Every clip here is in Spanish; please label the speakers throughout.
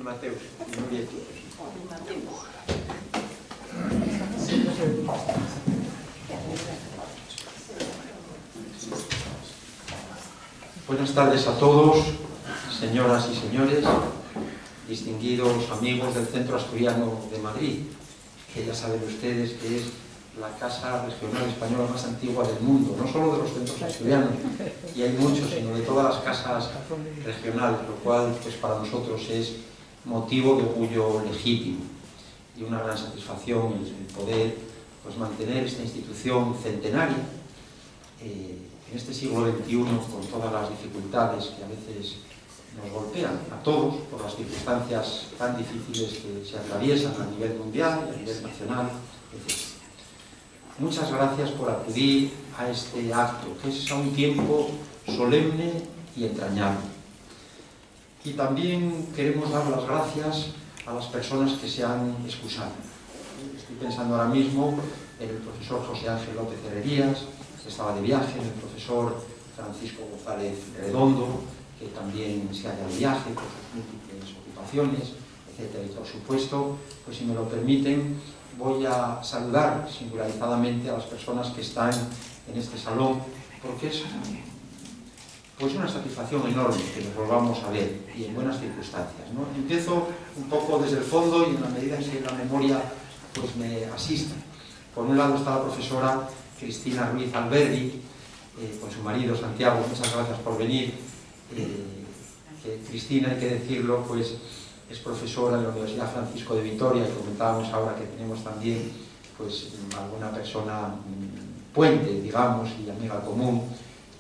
Speaker 1: Mateus, muy bien. Buenas tardes a todos, señoras y señores, distinguidos amigos del Centro Asturiano de Madrid, que ya saben ustedes que es la casa regional española más antigua del mundo, no solo de los centros asturianos, y hay muchos, sino de todas las casas regionales, lo cual pues para nosotros es motivo de orgullo legítimo y una gran satisfacción el poder pues mantener esta institución centenaria en este siglo XXI, con todas las dificultades que a veces nos golpean a todos por las circunstancias tan difíciles que se atraviesan a nivel mundial y a nivel nacional, etc. Muchas gracias por acudir a este acto, que es a un tiempo solemne y entrañable. Y también queremos dar las gracias a las personas que se han excusado. Estoy pensando ahora mismo en el profesor José Ángel López Herrerías, que estaba de viaje, en el profesor Francisco González Redondo, que también se halla de viaje por sus múltiples ocupaciones, etc. Y por supuesto, pues si me lo permiten, voy a saludar singularizadamente a las personas que están en este salón, porque es pues una satisfacción enorme que nos volvamos a ver y en buenas circunstancias, ¿no? Empiezo un poco desde el fondo y en la medida en que la memoria pues me asista. Por un lado está la profesora Cristina Ruiz Alberdi, con su marido Santiago. Muchas gracias por venir. Que Cristina, hay que decirlo, pues es profesora en la Universidad Francisco de Vitoria, y comentábamos ahora que tenemos también pues alguna persona puente, digamos, y amiga común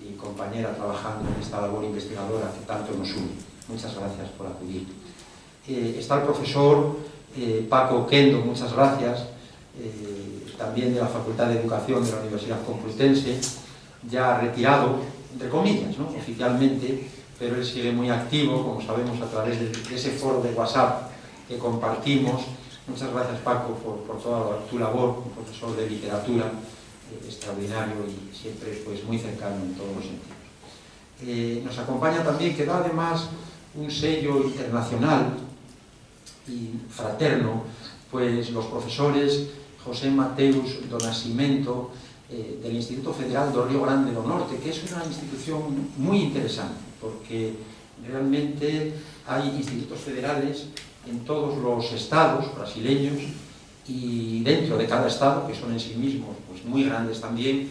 Speaker 1: y compañera trabajando en esta labor investigadora que tanto nos une. Muchas gracias por acudir. Está el profesor Paco Kendo, muchas gracias, también de la Facultad de Educación de la Universidad Complutense, ya retirado, entre comillas, ¿no?, oficialmente, pero él sigue muy activo, como sabemos, a través de ese foro de WhatsApp que compartimos. Muchas gracias, Paco, por toda tu labor, un profesor de literatura extraordinario y siempre pues, muy cercano en todos los sentidos. Nos acompaña también, que da además un sello internacional y fraterno, pues los profesores José Mateus do Nascimento, del Instituto Federal do Río Grande do Norte, que es una institución muy interesante, porque realmente hay institutos federales en todos los estados brasileños y dentro de cada estado, que son en sí mismos pues, muy grandes también,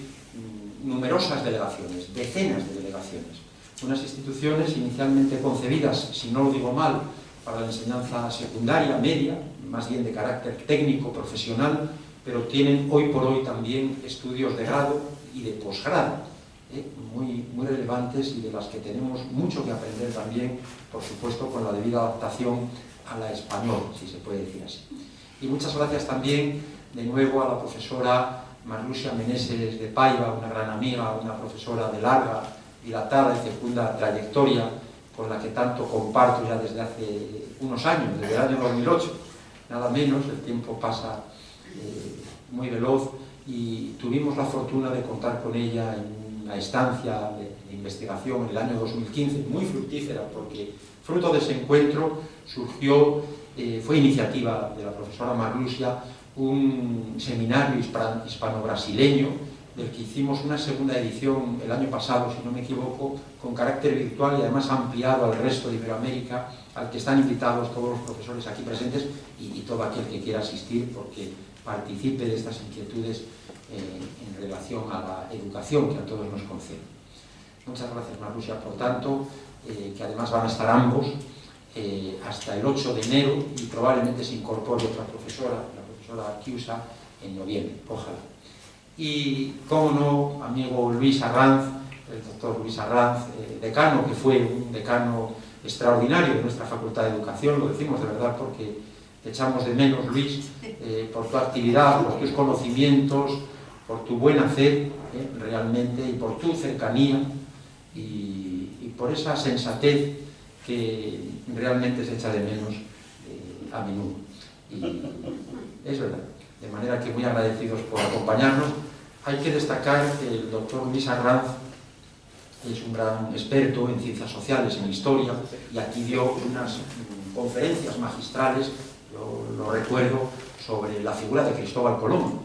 Speaker 1: numerosas delegaciones, decenas de delegaciones. Unas instituciones inicialmente concebidas, si no lo digo mal, para la enseñanza secundaria, media, más bien de carácter técnico, profesional, pero tienen hoy por hoy también estudios de grado y de posgrado, muy relevantes y de las que tenemos mucho que aprender también, por supuesto, con la debida adaptación a la española, si se puede decir así. Y muchas gracias también, de nuevo, a la profesora Marluxia Meneses de Paiva, una gran amiga, una profesora de larga, dilatada y fecunda trayectoria, con la que tanto comparto ya desde hace unos años, desde el año 2008, nada menos, el tiempo pasa muy veloz, y tuvimos la fortuna de contar con ella en una estancia de investigación en el año 2015, muy fructífera, porque fruto de ese encuentro surgió, fue iniciativa de la profesora Marluxia, un seminario hispano-brasileño, del que hicimos una segunda edición el año pasado, si no me equivoco, con carácter virtual y además ampliado al resto de Iberoamérica, al que están invitados todos los profesores aquí presentes y todo aquel que quiera asistir, porque participe de estas inquietudes en relación a la educación que a todos nos concede. Muchas gracias, Marluxia, por tanto, que además van a estar ambos hasta el 8 de enero y probablemente se incorpore otra profesora, la profesora Kiusa, en noviembre, ojalá. Y, cómo no, amigo Luis Arranz, el doctor Luis Arranz, decano, que fue un decano extraordinario de nuestra Facultad de Educación, lo decimos de verdad porque te echamos de menos, Luis, por tu actividad, por tus conocimientos, por tu buen hacer, realmente, y por tu cercanía, y por esa sensatez que realmente se echa de menos a menudo. Y es verdad. De manera que muy agradecidos por acompañarnos. Hay que destacar que el doctor Luis Arranz es un gran experto en ciencias sociales, en historia, y aquí dio unas conferencias magistrales, yo lo recuerdo, sobre la figura de Cristóbal Colón.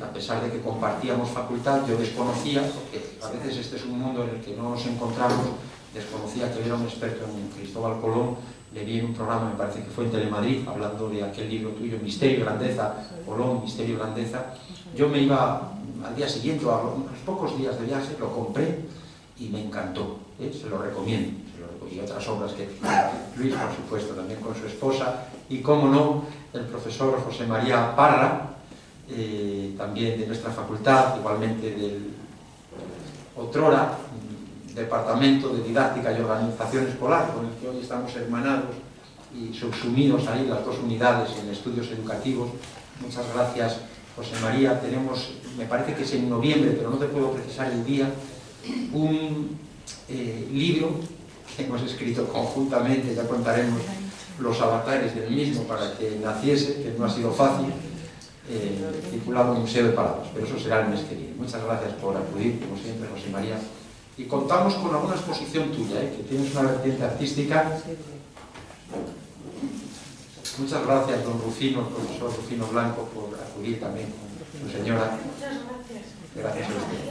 Speaker 1: A pesar de que compartíamos facultad, yo desconocía, porque a veces este es un mundo en el que no nos encontramos, desconocía que él era un experto en Cristóbal Colón. Le vi en un programa, me parece que fue en Telemadrid, hablando de aquel libro tuyo, Misterio y Grandeza, Colón, Misterio y Grandeza. Yo me iba al día siguiente, a los pocos días de viaje, lo compré y me encantó, se lo recomiendo. Y otras obras que Luis, por supuesto, también con su esposa, y cómo no, el profesor José María Parra, también de nuestra facultad, igualmente del otrora Departamento de Didáctica y Organización Escolar, con el que hoy estamos hermanados y subsumidos ahí las dos unidades en estudios educativos. Muchas gracias, José María. Tenemos, me parece que es en noviembre, pero no te puedo precisar el día, un libro que hemos escrito conjuntamente, ya contaremos los avatares del mismo para que naciese, que no ha sido fácil, titulado Museo de Palabras, pero eso será el mes que viene. Muchas gracias por acudir, como siempre, José María. Y contamos con alguna exposición tuya, que tienes una vertiente artística. Muchas gracias, don Rufino, el profesor Rufino Blanco, por acudir también con su señora.
Speaker 2: Muchas gracias.
Speaker 1: Gracias a usted.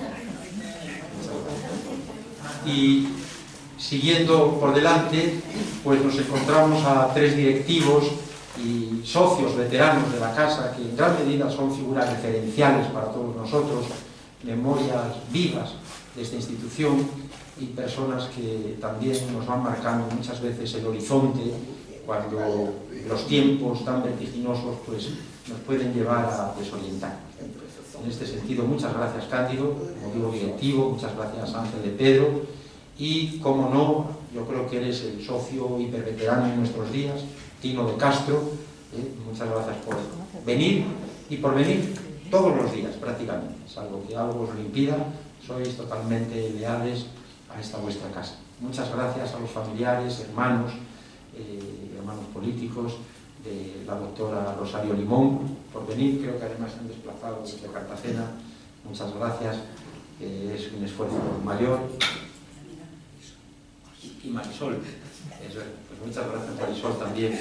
Speaker 1: Muchas gracias. Y siguiendo por delante, pues nos encontramos a tres directivos y socios veteranos de la casa, que en gran medida son figuras referenciales para todos nosotros, memorias vivas de esta institución y personas que también nos van marcando muchas veces el horizonte cuando los tiempos tan vertiginosos pues nos pueden llevar a desorientar. En este sentido, muchas gracias Cándido, como digo directivo, muchas gracias Ángel de Pedro y, como no, yo creo que eres el socio hiperveterano en nuestros días, Tino de Castro, muchas gracias por venir y por venir todos los días prácticamente, salvo que algo os lo impida, sois totalmente leales a esta vuestra casa. Muchas gracias a los familiares, hermanos políticos de la doctora Rosario Limón por venir, creo que además han desplazado desde Cartagena, muchas gracias, es un esfuerzo mayor. Y Marisol, pues muchas gracias Marisol también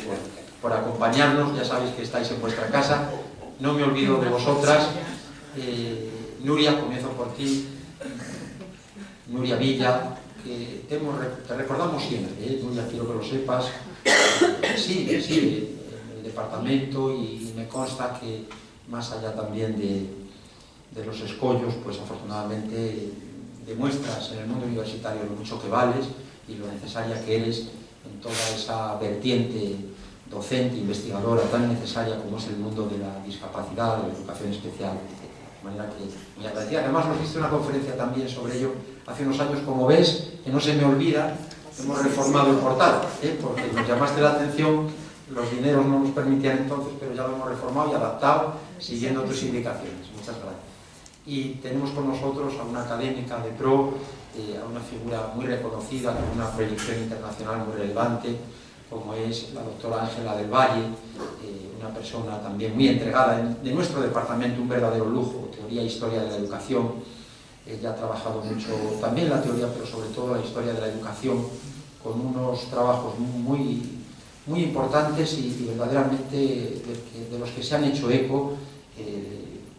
Speaker 1: por acompañarnos, ya sabéis que estáis en vuestra casa, no me olvido de vosotras. Nuria, comienzo por ti. Nuria Villa, que te recordamos siempre, Nuria, quiero que lo sepas, sigue en el departamento y me consta que más allá también de los escollos, pues afortunadamente demuestras en el mundo universitario lo mucho que vales y lo necesaria que eres en toda esa vertiente docente, investigadora tan necesaria como es el mundo de la discapacidad, de la educación especial. De manera que muy agradecida. Además nos diste una conferencia también sobre ello hace unos años, como ves, que no se me olvida, hemos reformado el portal, porque nos llamaste la atención, los dineros no nos permitían entonces, pero ya lo hemos reformado y adaptado siguiendo tus indicaciones. Muchas gracias. Y tenemos con nosotros a una académica de pro, a una figura muy reconocida, con una proyección internacional muy relevante, como es la doctora Ángela del Valle, una persona también muy entregada de nuestro departamento, un verdadero lujo, teoría e historia de la educación. Ella ha trabajado mucho también la teoría, pero sobre todo la historia de la educación, con unos trabajos muy importantes y verdaderamente de los que se han hecho eco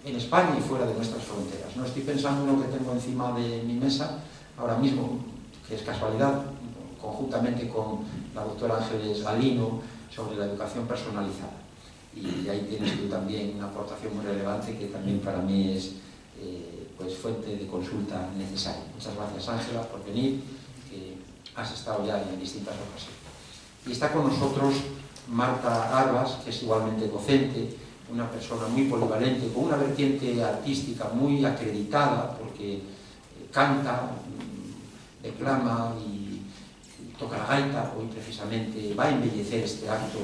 Speaker 1: en España y fuera de nuestras fronteras. No estoy pensando en lo que tengo encima de mi mesa ahora mismo, que es casualidad, conjuntamente con la doctora Ángeles Galino, sobre la educación personalizada. Y ahí tienes tú también una aportación muy relevante que también para mí es pues fuente de consulta necesaria. Muchas gracias, Ángela, por venir, que has estado ya en distintas ocasiones. Y está con nosotros Marta Arbas, que es igualmente docente, una persona muy polivalente, con una vertiente artística muy acreditada, porque canta, declama y toca la gaita. Hoy precisamente va a embellecer este acto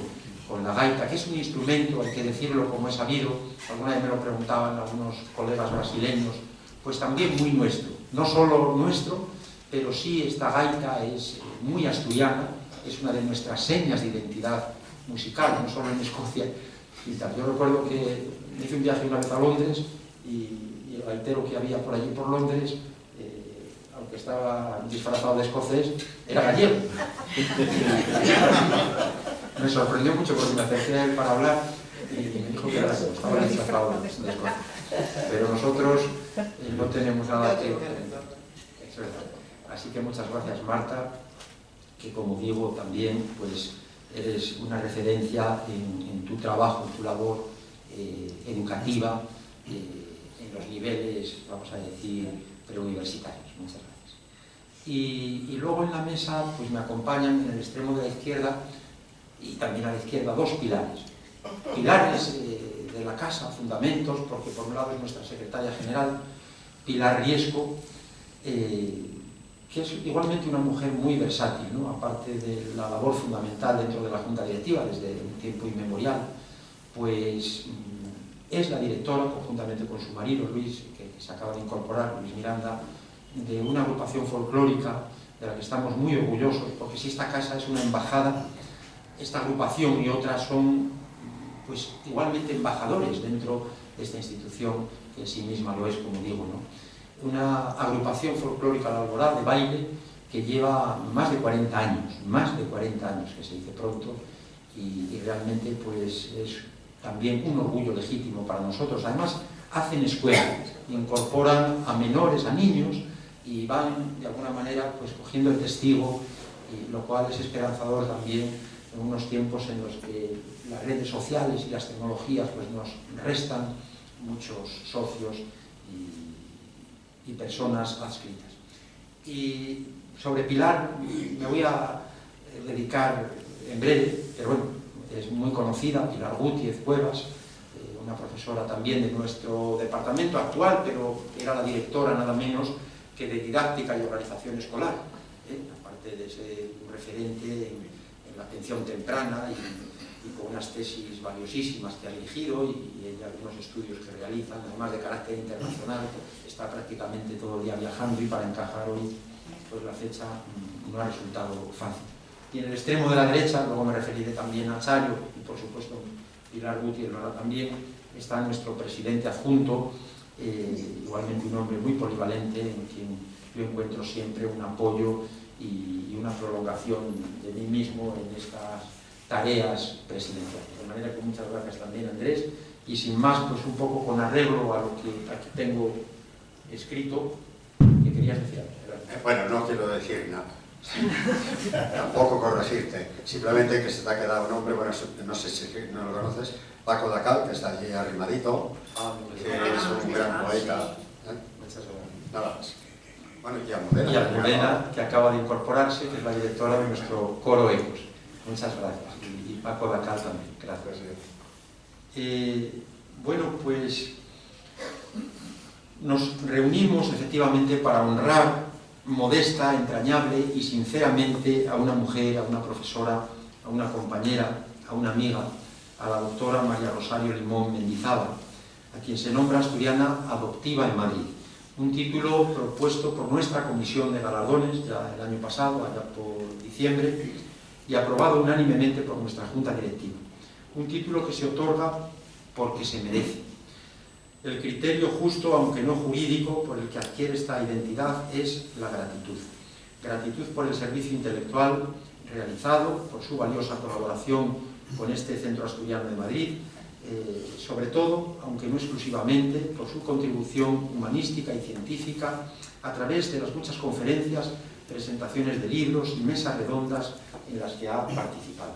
Speaker 1: con la gaita, que es un instrumento, hay que decirlo como es sabido, alguna vez me lo preguntaban algunos colegas brasileños, pues también muy nuestro, no solo nuestro, pero sí esta gaita es muy asturiana, es una de nuestras señas de identidad musical, no solo en Escocia y tal. Yo recuerdo que hice un viaje una vez a Londres y el gaitero que había por allí por Londres, aunque estaba disfrazado de escocés, era gallego. Me sorprendió mucho porque me acerqué a él para hablar y me dijo que estaba rechazado de Escocia. Pero nosotros no tenemos nada que... Eso es verdad. Así que muchas gracias, Marta, que como digo también pues eres una referencia en tu trabajo, en tu labor educativa, en los niveles, vamos a decir, preuniversitarios. Muchas gracias. Y luego en la mesa pues me acompañan en el extremo de la izquierda y también a la izquierda dos pilares. Pilares de la casa, fundamentos, porque por un lado es nuestra secretaria general, Pilar Riesco, que es igualmente una mujer muy versátil, ¿no? Aparte de la labor fundamental dentro de la Junta Directiva desde un tiempo inmemorial, pues es la directora, conjuntamente con su marido Luis, que se acaba de incorporar, Luis Miranda, de una agrupación folclórica de la que estamos muy orgullosos, porque si esta casa es una embajada, esta agrupación y otras son pues igualmente embajadores dentro de esta institución, que en sí misma lo es, como digo, ¿no? Una agrupación folclórica La Alborada de baile que lleva más de 40 años, que se dice pronto, y realmente pues es también un orgullo legítimo para nosotros. Además hacen escuela, incorporan a menores, a niños, y van de alguna manera pues cogiendo el testigo, y lo cual es esperanzador también en unos tiempos en los que las redes sociales y las tecnologías pues nos restan muchos socios y personas adscritas. Y sobre Pilar me voy a dedicar en breve, pero bueno, es muy conocida, Pilar Gutiérrez Cuevas, una profesora también de nuestro departamento actual, pero era la directora nada menos que de didáctica y organización escolar, aparte de ser un referente en la atención temprana y con unas tesis valiosísimas que ha dirigido y algunos estudios que realizan, además de carácter internacional, está prácticamente todo el día viajando y para encajar hoy pues la fecha no ha resultado fácil. Y en el extremo de la derecha, luego me referiré también a Chayo y por supuesto Pilar Gutiérrez también, está nuestro presidente adjunto, igualmente un hombre muy polivalente en quien yo encuentro siempre un apoyo y una prolongación de mí mismo en estas tareas presidenciales. De manera que muchas gracias también, Andrés, y sin más, pues un poco con arreglo a lo que aquí tengo escrito, que querías decir.
Speaker 2: Bueno, no quiero decir nada, tampoco corregirte, simplemente que se te ha quedado un nombre, bueno, no sé si no lo conoces, Paco Dacal, que está allí arrimadito, que es un gran poeta. Nada más. Bueno, y a
Speaker 1: Almudena, que acaba de incorporarse, que es la directora de nuestro coro Ecos. Muchas gracias. Y Paco Dacal también. Gracias. Bueno, pues nos reunimos efectivamente para honrar modesta, entrañable y sinceramente a una mujer, a una profesora, a una compañera, a una amiga, a la doctora María Rosario Limón Mendizábal, a quien se nombra asturiana adoptiva en Madrid. Un título propuesto por nuestra comisión de galardones ya el año pasado, allá por diciembre, y aprobado unánimemente por nuestra junta directiva. Un título que se otorga porque se merece. El criterio justo, aunque no jurídico, por el que adquiere esta identidad es la gratitud. Gratitud por el servicio intelectual realizado, por su valiosa colaboración con este Centro Asturiano de Madrid, sobre todo, aunque no exclusivamente, por su contribución humanística y científica a través de las muchas conferencias, presentaciones de libros y mesas redondas en las que ha participado.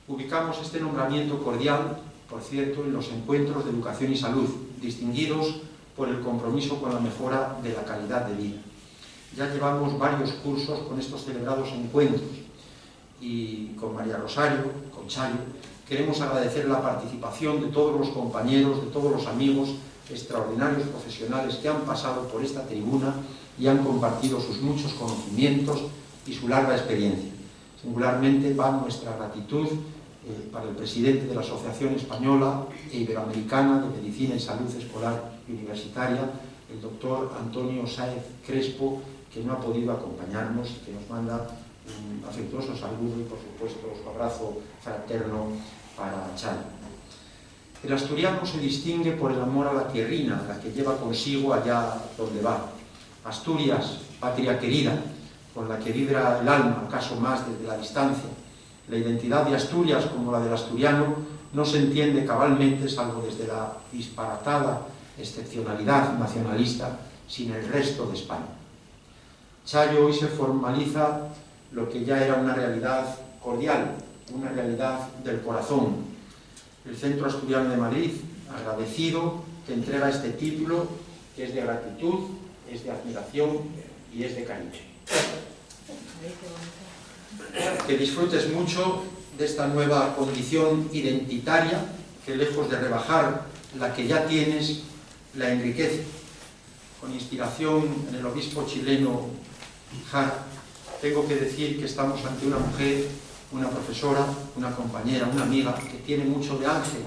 Speaker 1: Ubicamos este nombramiento cordial, por cierto, en los encuentros de educación y salud, distinguidos por el compromiso con la mejora de la calidad de vida. Ya llevamos varios cursos con estos celebrados encuentros y con María Rosario, con Chayo, queremos agradecer la participación de todos los compañeros, de todos los amigos, extraordinarios profesionales que han pasado por esta tribuna y han compartido sus muchos conocimientos y su larga experiencia. Singularmente va nuestra gratitud para el presidente de la Asociación Española e Iberoamericana de Medicina y Salud Escolar y Universitaria, el doctor Antonio Sáez Crespo, que no ha podido acompañarnos y que nos manda un afectuoso saludo y, por supuesto, su abrazo fraterno para Chayo. El asturiano se distingue por el amor a la tierrina, la que lleva consigo allá donde va. Asturias, patria querida, con la que vibra el alma, acaso más desde la distancia, La identidad de Asturias, como la del asturiano, no se entiende cabalmente salvo desde la disparatada excepcionalidad nacionalista sin el resto de España. Chayo hoy se formaliza lo que ya era una realidad cordial, una realidad del corazón. El Centro Asturiano de Madrid, agradecido, te entrega este título que es de gratitud, es de admiración y es de cariño. Que disfrutes mucho de esta nueva condición identitaria que, lejos de rebajar la que ya tienes, la enriquece. Con inspiración en el obispo chileno Jara, tengo que decir que estamos ante una mujer, una profesora, una compañera, una amiga, que tiene mucho de ángel,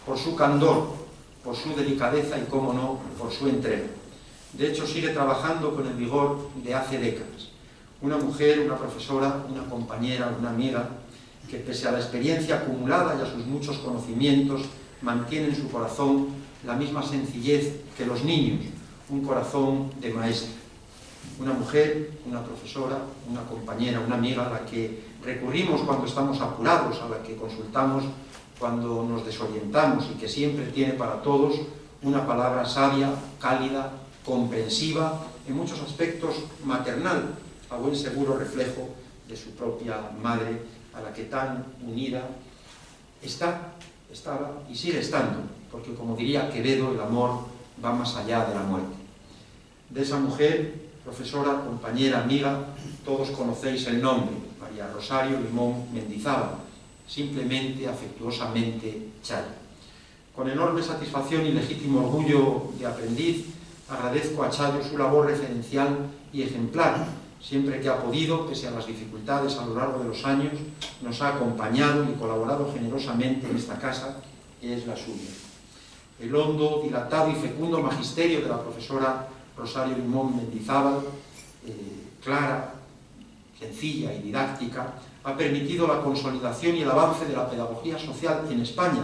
Speaker 1: por su candor, por su delicadeza y, cómo no, por su entrega. De hecho, sigue trabajando con el vigor de hace décadas. Una mujer, una profesora, una compañera, una amiga, que pese a la experiencia acumulada y a sus muchos conocimientos, mantiene en su corazón la misma sencillez que los niños, un corazón de maestra. Una mujer, una profesora, una compañera, una amiga a la que recurrimos cuando estamos apurados, a la que consultamos cuando nos desorientamos y que siempre tiene para todos una palabra sabia, cálida, comprensiva, en muchos aspectos maternal, a buen seguro reflejo de su propia madre, a la que tan unida estaba y sigue estando, porque como diría Quevedo, el amor va más allá de la muerte. De esa mujer, profesora, compañera, amiga, todos conocéis el nombre, María Rosario Limón Mendizábal, simplemente, afectuosamente, Chayo. Con enorme satisfacción y legítimo orgullo de aprendiz, agradezco a Chayo su labor referencial y ejemplar. Siempre que ha podido, pese a las dificultades a lo largo de los años, nos ha acompañado y colaborado generosamente en esta casa, que es la suya. El hondo, dilatado y fecundo magisterio de la profesora Rosario Limón Mendizábal, clara, sencilla y didáctica, ha permitido la consolidación y el avance de la pedagogía social en España.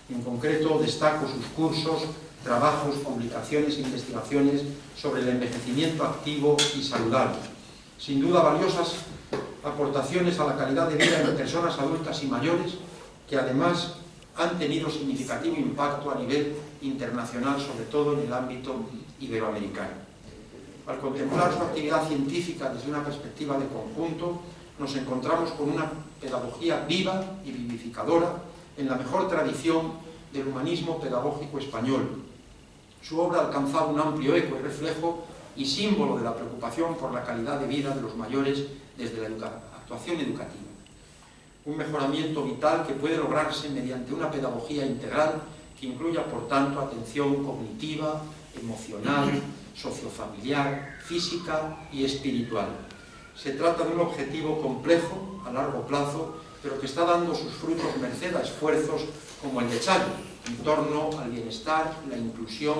Speaker 1: En concreto, destaco sus cursos, trabajos, publicaciones e investigaciones sobre el envejecimiento activo y saludable. Sin duda, valiosas aportaciones a la calidad de vida de personas adultas y mayores, que además han tenido significativo impacto a nivel internacional, sobre todo en el ámbito iberoamericano. Al contemplar su actividad científica desde una perspectiva de conjunto, nos encontramos con una pedagogía viva y vivificadora en la mejor tradición del humanismo pedagógico español. Su obra ha alcanzado un amplio eco y reflejo y símbolo de la preocupación por la calidad de vida de los mayores desde la actuación educativa. Un mejoramiento vital que puede lograrse mediante una pedagogía integral que incluya, por tanto, atención cognitiva, emocional, sociofamiliar, física y espiritual. Se trata de un objetivo complejo, a largo plazo, pero que está dando sus frutos merced a esfuerzos como el de Chayo, en torno al bienestar, la inclusión,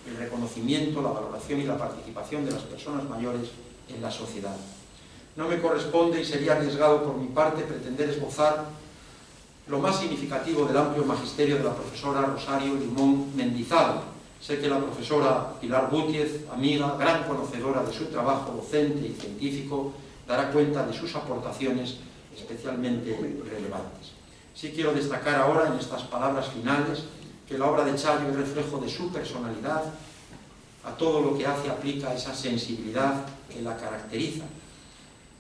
Speaker 1: el reconocimiento, la valoración y la participación de las personas mayores en la sociedad. No me corresponde y sería arriesgado por mi parte pretender esbozar lo más significativo del amplio magisterio de la profesora Rosario Limón Mendizábal. Sé que la profesora Pilar Gutiérrez, amiga, gran conocedora de su trabajo docente y científico, dará cuenta de sus aportaciones especialmente relevantes. Sí quiero destacar ahora, en estas palabras finales, que la obra de Chayo es reflejo de su personalidad. A todo lo que hace aplica esa sensibilidad que la caracteriza.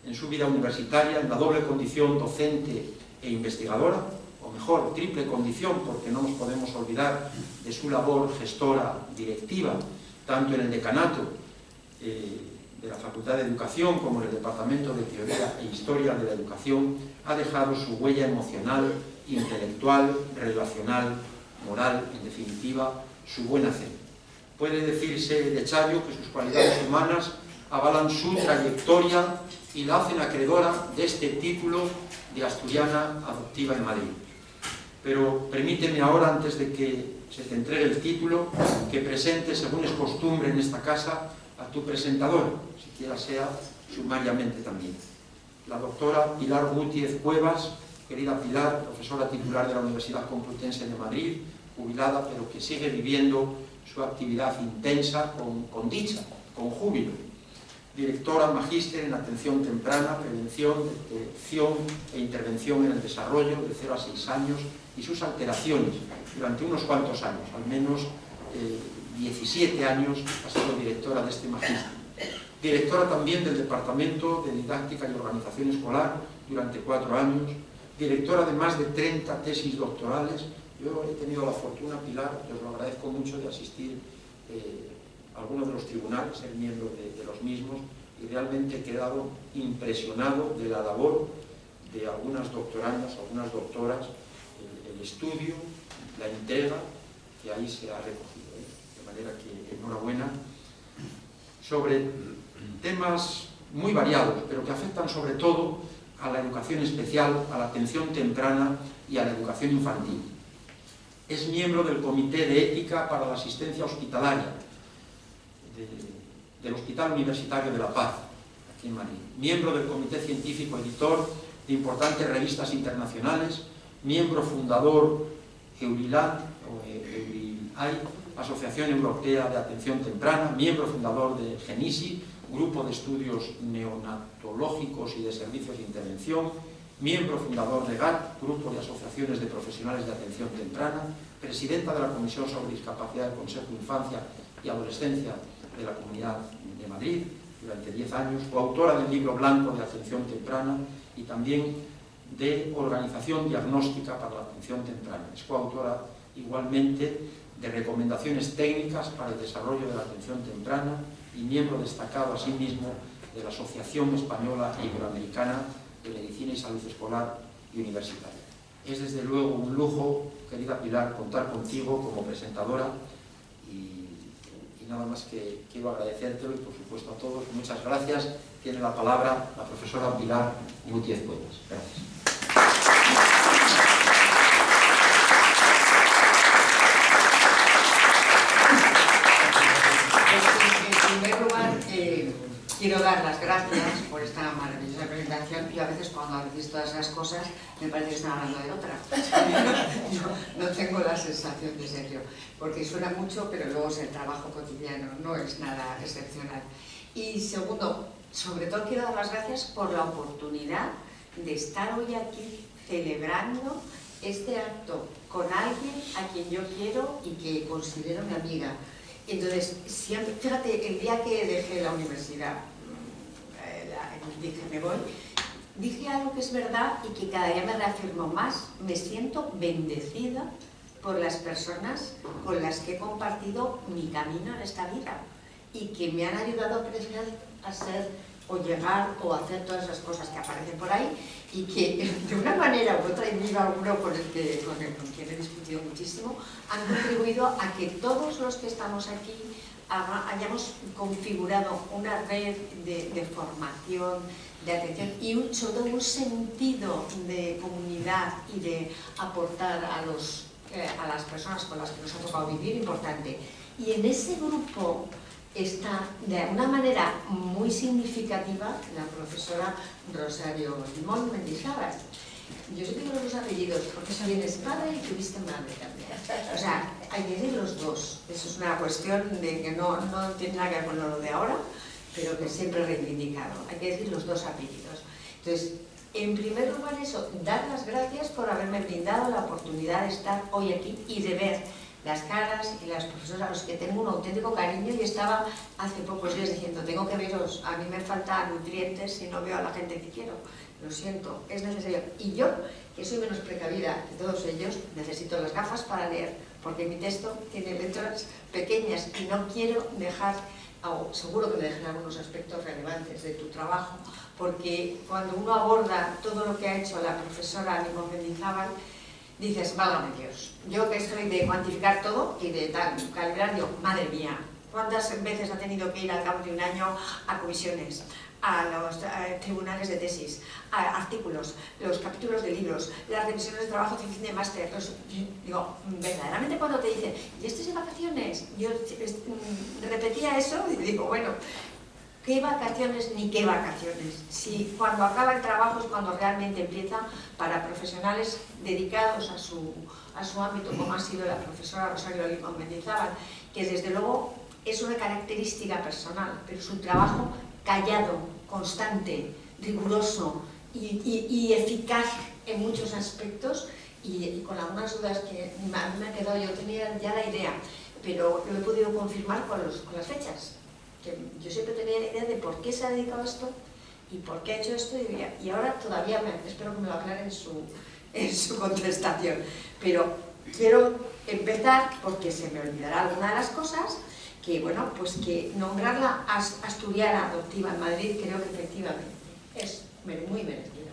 Speaker 1: En su vida universitaria, en la doble condición docente e investigadora, o mejor, triple condición, porque no nos podemos olvidar de su labor gestora directiva, tanto en el decanato de la Facultad de Educación como en el Departamento de Teoría e Historia de la Educación, ha dejado su huella emocional, intelectual, relacional, moral, en definitiva, su buen hacer. Puede decirse de Chayo que sus cualidades humanas avalan su trayectoria y la hacen acreedora de este título de asturiana adoptiva en Madrid. Pero permíteme ahora, antes de que se te entregue el título, que presente, según es costumbre en esta casa, a tu presentadora, siquiera sea sumariamente también. La doctora Pilar Gutiérrez Cuevas, querida Pilar, profesora titular de la Universidad Complutense de Madrid, jubilada, pero que sigue viviendo su actividad intensa con dicha, con júbilo. directora magíster en atención temprana, prevención, detección e intervención en el desarrollo de 0 a 6 años y sus alteraciones durante unos cuantos años, al menos 17 años ha sido directora de este magíster. Directora también del Departamento de Didáctica y Organización Escolar durante 4 años, directora de más de 30 tesis doctorales. Yo he tenido la fortuna, Pilar, y os lo agradezco mucho, de asistir a algunos de los tribunales, ser miembro de los mismos, y realmente he quedado impresionado de la labor de algunas doctorandas, algunas doctoras, el estudio, la entrega que ahí se ha recogido. De manera que enhorabuena, sobre temas muy variados, pero que afectan sobre todo a la educación especial, a la atención temprana y a la educación infantil. Es miembro del Comité de Ética para la Asistencia Hospitalaria del Hospital Universitario de La Paz, aquí en Madrid. Miembro del Comité Científico Editor de importantes revistas internacionales, miembro fundador EURILAT, Asociación Europea de Atención Temprana, miembro fundador de GENISI, Grupo de Estudios Neonatológicos y de Servicios de Intervención, miembro fundador de GAT, Grupo de Asociaciones de Profesionales de Atención Temprana, presidenta de la Comisión sobre Discapacidad del Consejo de Infancia y Adolescencia de la Comunidad de Madrid durante 10 años, coautora del Libro Blanco de Atención Temprana y también de Organización Diagnóstica para la Atención Temprana. Es coautora igualmente de recomendaciones técnicas para el desarrollo de la atención temprana y miembro destacado asimismo de la Asociación Española e Iberoamericana de Medicina y Salud Escolar y Universitaria. Es desde luego un lujo, querida Pilar, contar contigo como presentadora y nada más que quiero agradecértelo y por supuesto a todos. Muchas gracias. Tiene la palabra la profesora Pilar Gutiérrez Cuevas. Gracias.
Speaker 3: Quiero dar las gracias por esta maravillosa presentación. Yo a veces cuando decís todas esas cosas me parece que están hablando de otra. Yo no tengo la sensación de serio, porque suena mucho, pero luego es el trabajo cotidiano, no es nada excepcional. Y segundo, sobre todo quiero dar las gracias por la oportunidad de estar hoy aquí celebrando este acto con alguien a quien yo quiero y que considero mi amiga. Entonces, siempre, fíjate, el día que dejé la universidad, dije, me voy, dije algo que es verdad y que cada día me reafirmo más. Me siento bendecida por las personas con las que he compartido mi camino en esta vida y que me han ayudado a crecer, a ser o llegar o hacer todas esas cosas que aparecen por ahí y que de una manera u otra, y mira alguno con quien he discutido muchísimo, han contribuido a que todos los que estamos aquí hayamos configurado una red de formación, de atención y sobre todo un sentido de comunidad y de aportar a las personas con las que nos ha tocado vivir importante. Y en ese grupo está de una manera muy significativa la profesora Rosario Limón Mendizábal. Yo sé que tengo los dos apellidos, porque vienes padre y tuviste madre también. O sea, hay que decir los dos. Eso es una cuestión de que no tiene nada que ver con lo de ahora, pero que siempre he reivindicado. Hay que decir los dos apellidos. Entonces, en primer lugar eso, dar las gracias por haberme brindado la oportunidad de estar hoy aquí y de ver las caras y las profesoras a los que tengo un auténtico cariño, y estaba hace pocos días diciendo, tengo que veros, a mí me faltan nutrientes si no veo a la gente que quiero, lo siento, es necesario. Y yo, que soy menos precavida que todos ellos, necesito las gafas para leer, porque mi texto tiene letras pequeñas y no quiero dejar, seguro que me dejaré algunos aspectos relevantes de tu trabajo, porque cuando uno aborda todo lo que ha hecho la profesora Limón Mendizábal, dices, válgame Dios, yo que estoy de cuantificar todo y de tal calibrar, digo, madre mía, ¿cuántas veces ha tenido que ir al cabo de un año a comisiones, a los tribunales de tesis, a artículos, los capítulos de libros, las revisiones de trabajo de fin de máster? Digo, verdaderamente cuando te dicen, ¿y esto es de vacaciones? Yo repetía eso y digo, bueno, ¿qué vacaciones ni qué vacaciones? Si cuando acaba el trabajo es cuando realmente empieza para profesionales dedicados a su ámbito, como ha sido la profesora Rosario Limón Mendizábal, que desde luego es una característica personal, pero su trabajo
Speaker 4: callado, constante, riguroso y eficaz en muchos aspectos, y con algunas dudas que a mí me ha quedado. Yo tenía ya la idea, pero lo he podido confirmar con las fechas. Que yo siempre tenía la idea de por qué se ha dedicado a esto y por qué ha hecho esto, y ahora todavía espero que me lo aclare en su contestación. Pero quiero empezar, porque se me olvidará alguna de las cosas, que bueno, pues que nombrarla asturiana adoptiva en Madrid, creo que efectivamente es muy merecido.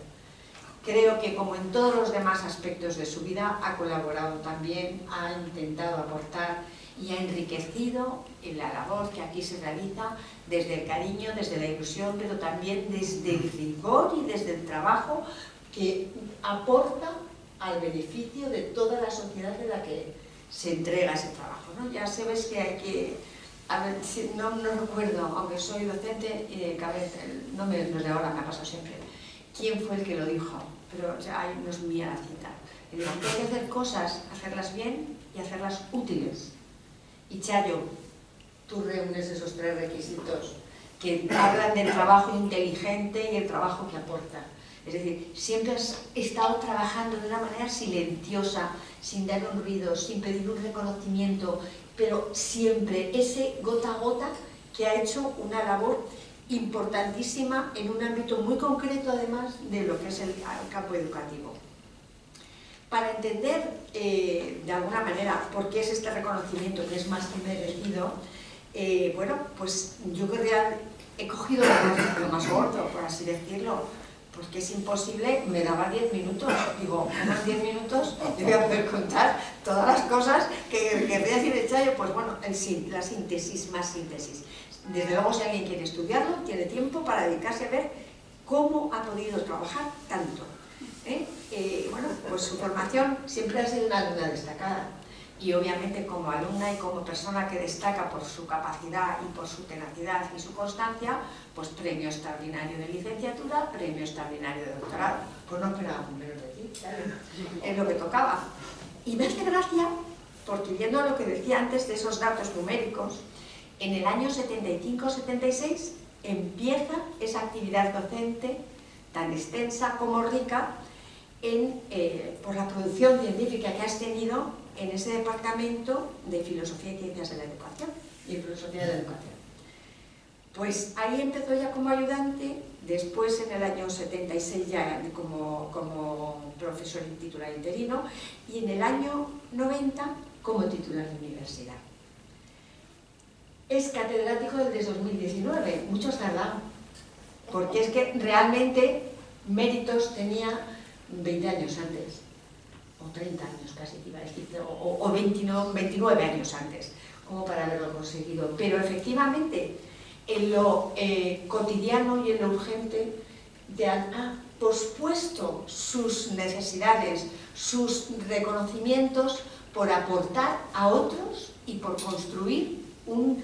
Speaker 4: Creo que, como en todos los demás aspectos de su vida, ha colaborado también, ha intentado aportar y ha enriquecido en la labor que aquí se realiza, desde el cariño, desde la ilusión, pero también desde el rigor y desde el trabajo que aporta al beneficio de toda la sociedad en la que se entrega ese trabajo, ¿no? Ya sabes que hay que... A ver, no recuerdo, aunque soy docente, no es de ahora, me ha pasado siempre. ¿Quién fue el que lo dijo? Pero ya no es mía la cita. Que dijo que hay que hacer cosas, hacerlas bien y hacerlas útiles. Y Chayo, tú reúnes esos 3 requisitos que hablan del trabajo inteligente y el trabajo que aporta. Es decir, siempre has estado trabajando de una manera silenciosa, sin dar un ruido, sin pedir un reconocimiento, pero siempre ese gota a gota que ha hecho una labor importantísima en un ámbito muy concreto, además de lo que es el campo educativo. Para entender de alguna manera por qué es este reconocimiento, que es más que merecido, bueno, pues yo he cogido lo más gordo, por así decirlo, porque es imposible, me daba 10 minutos, digo, unos 10 minutos yo voy a poder contar todas las cosas que querría decir de Chayo. Pues bueno, la síntesis, más síntesis. Desde luego, si alguien quiere estudiarlo, tiene tiempo para dedicarse a ver cómo ha podido trabajar tanto. Bueno, pues su formación siempre ha sido una alumna destacada, y obviamente como alumna y como persona que destaca por su capacidad y por su tenacidad y su constancia, pues premio extraordinario de licenciatura, premio extraordinario de doctorado. Pues no esperaba menos de ti, ¿sabes? Es lo que tocaba. Y me hace gracia, porque viendo lo que decía antes de esos datos numéricos, en el año 75-76 empieza esa actividad docente tan extensa como rica por la producción científica que has tenido en ese departamento de Filosofía y Ciencias de la Educación y Filosofía de la Educación. Pues ahí empezó ya como ayudante, después en el año 76 ya como profesor titular interino, y en el año 90 como titular de universidad. Es catedrático desde 2019, muchos tardan, porque es que realmente méritos tenía 20 años antes, o 30 años casi, iba a decir, o 29 años antes, como para haberlo conseguido. Pero efectivamente, en lo cotidiano y en lo urgente, ha pospuesto sus necesidades, sus reconocimientos por aportar a otros y por construir un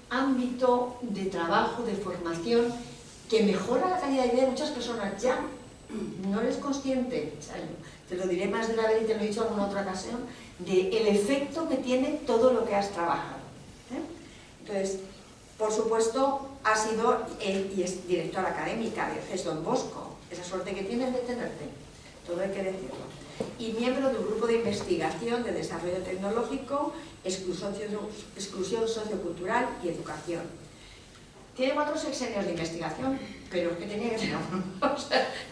Speaker 4: ámbito de trabajo, de formación, que mejora la calidad de vida de muchas personas. Ya no eres consciente, te lo diré más de una vez y te lo he dicho en alguna otra ocasión, del efecto que tiene todo lo que has trabajado. Entonces, por supuesto, ha sido y es directora académica de CES Don Bosco, esa suerte que tienes de tenerte, todo hay que decirlo, y miembro de un grupo de investigación de desarrollo tecnológico, exclusión sociocultural y educación. Tiene 4 sexenios de investigación, pero ¿qué tenía que tener? O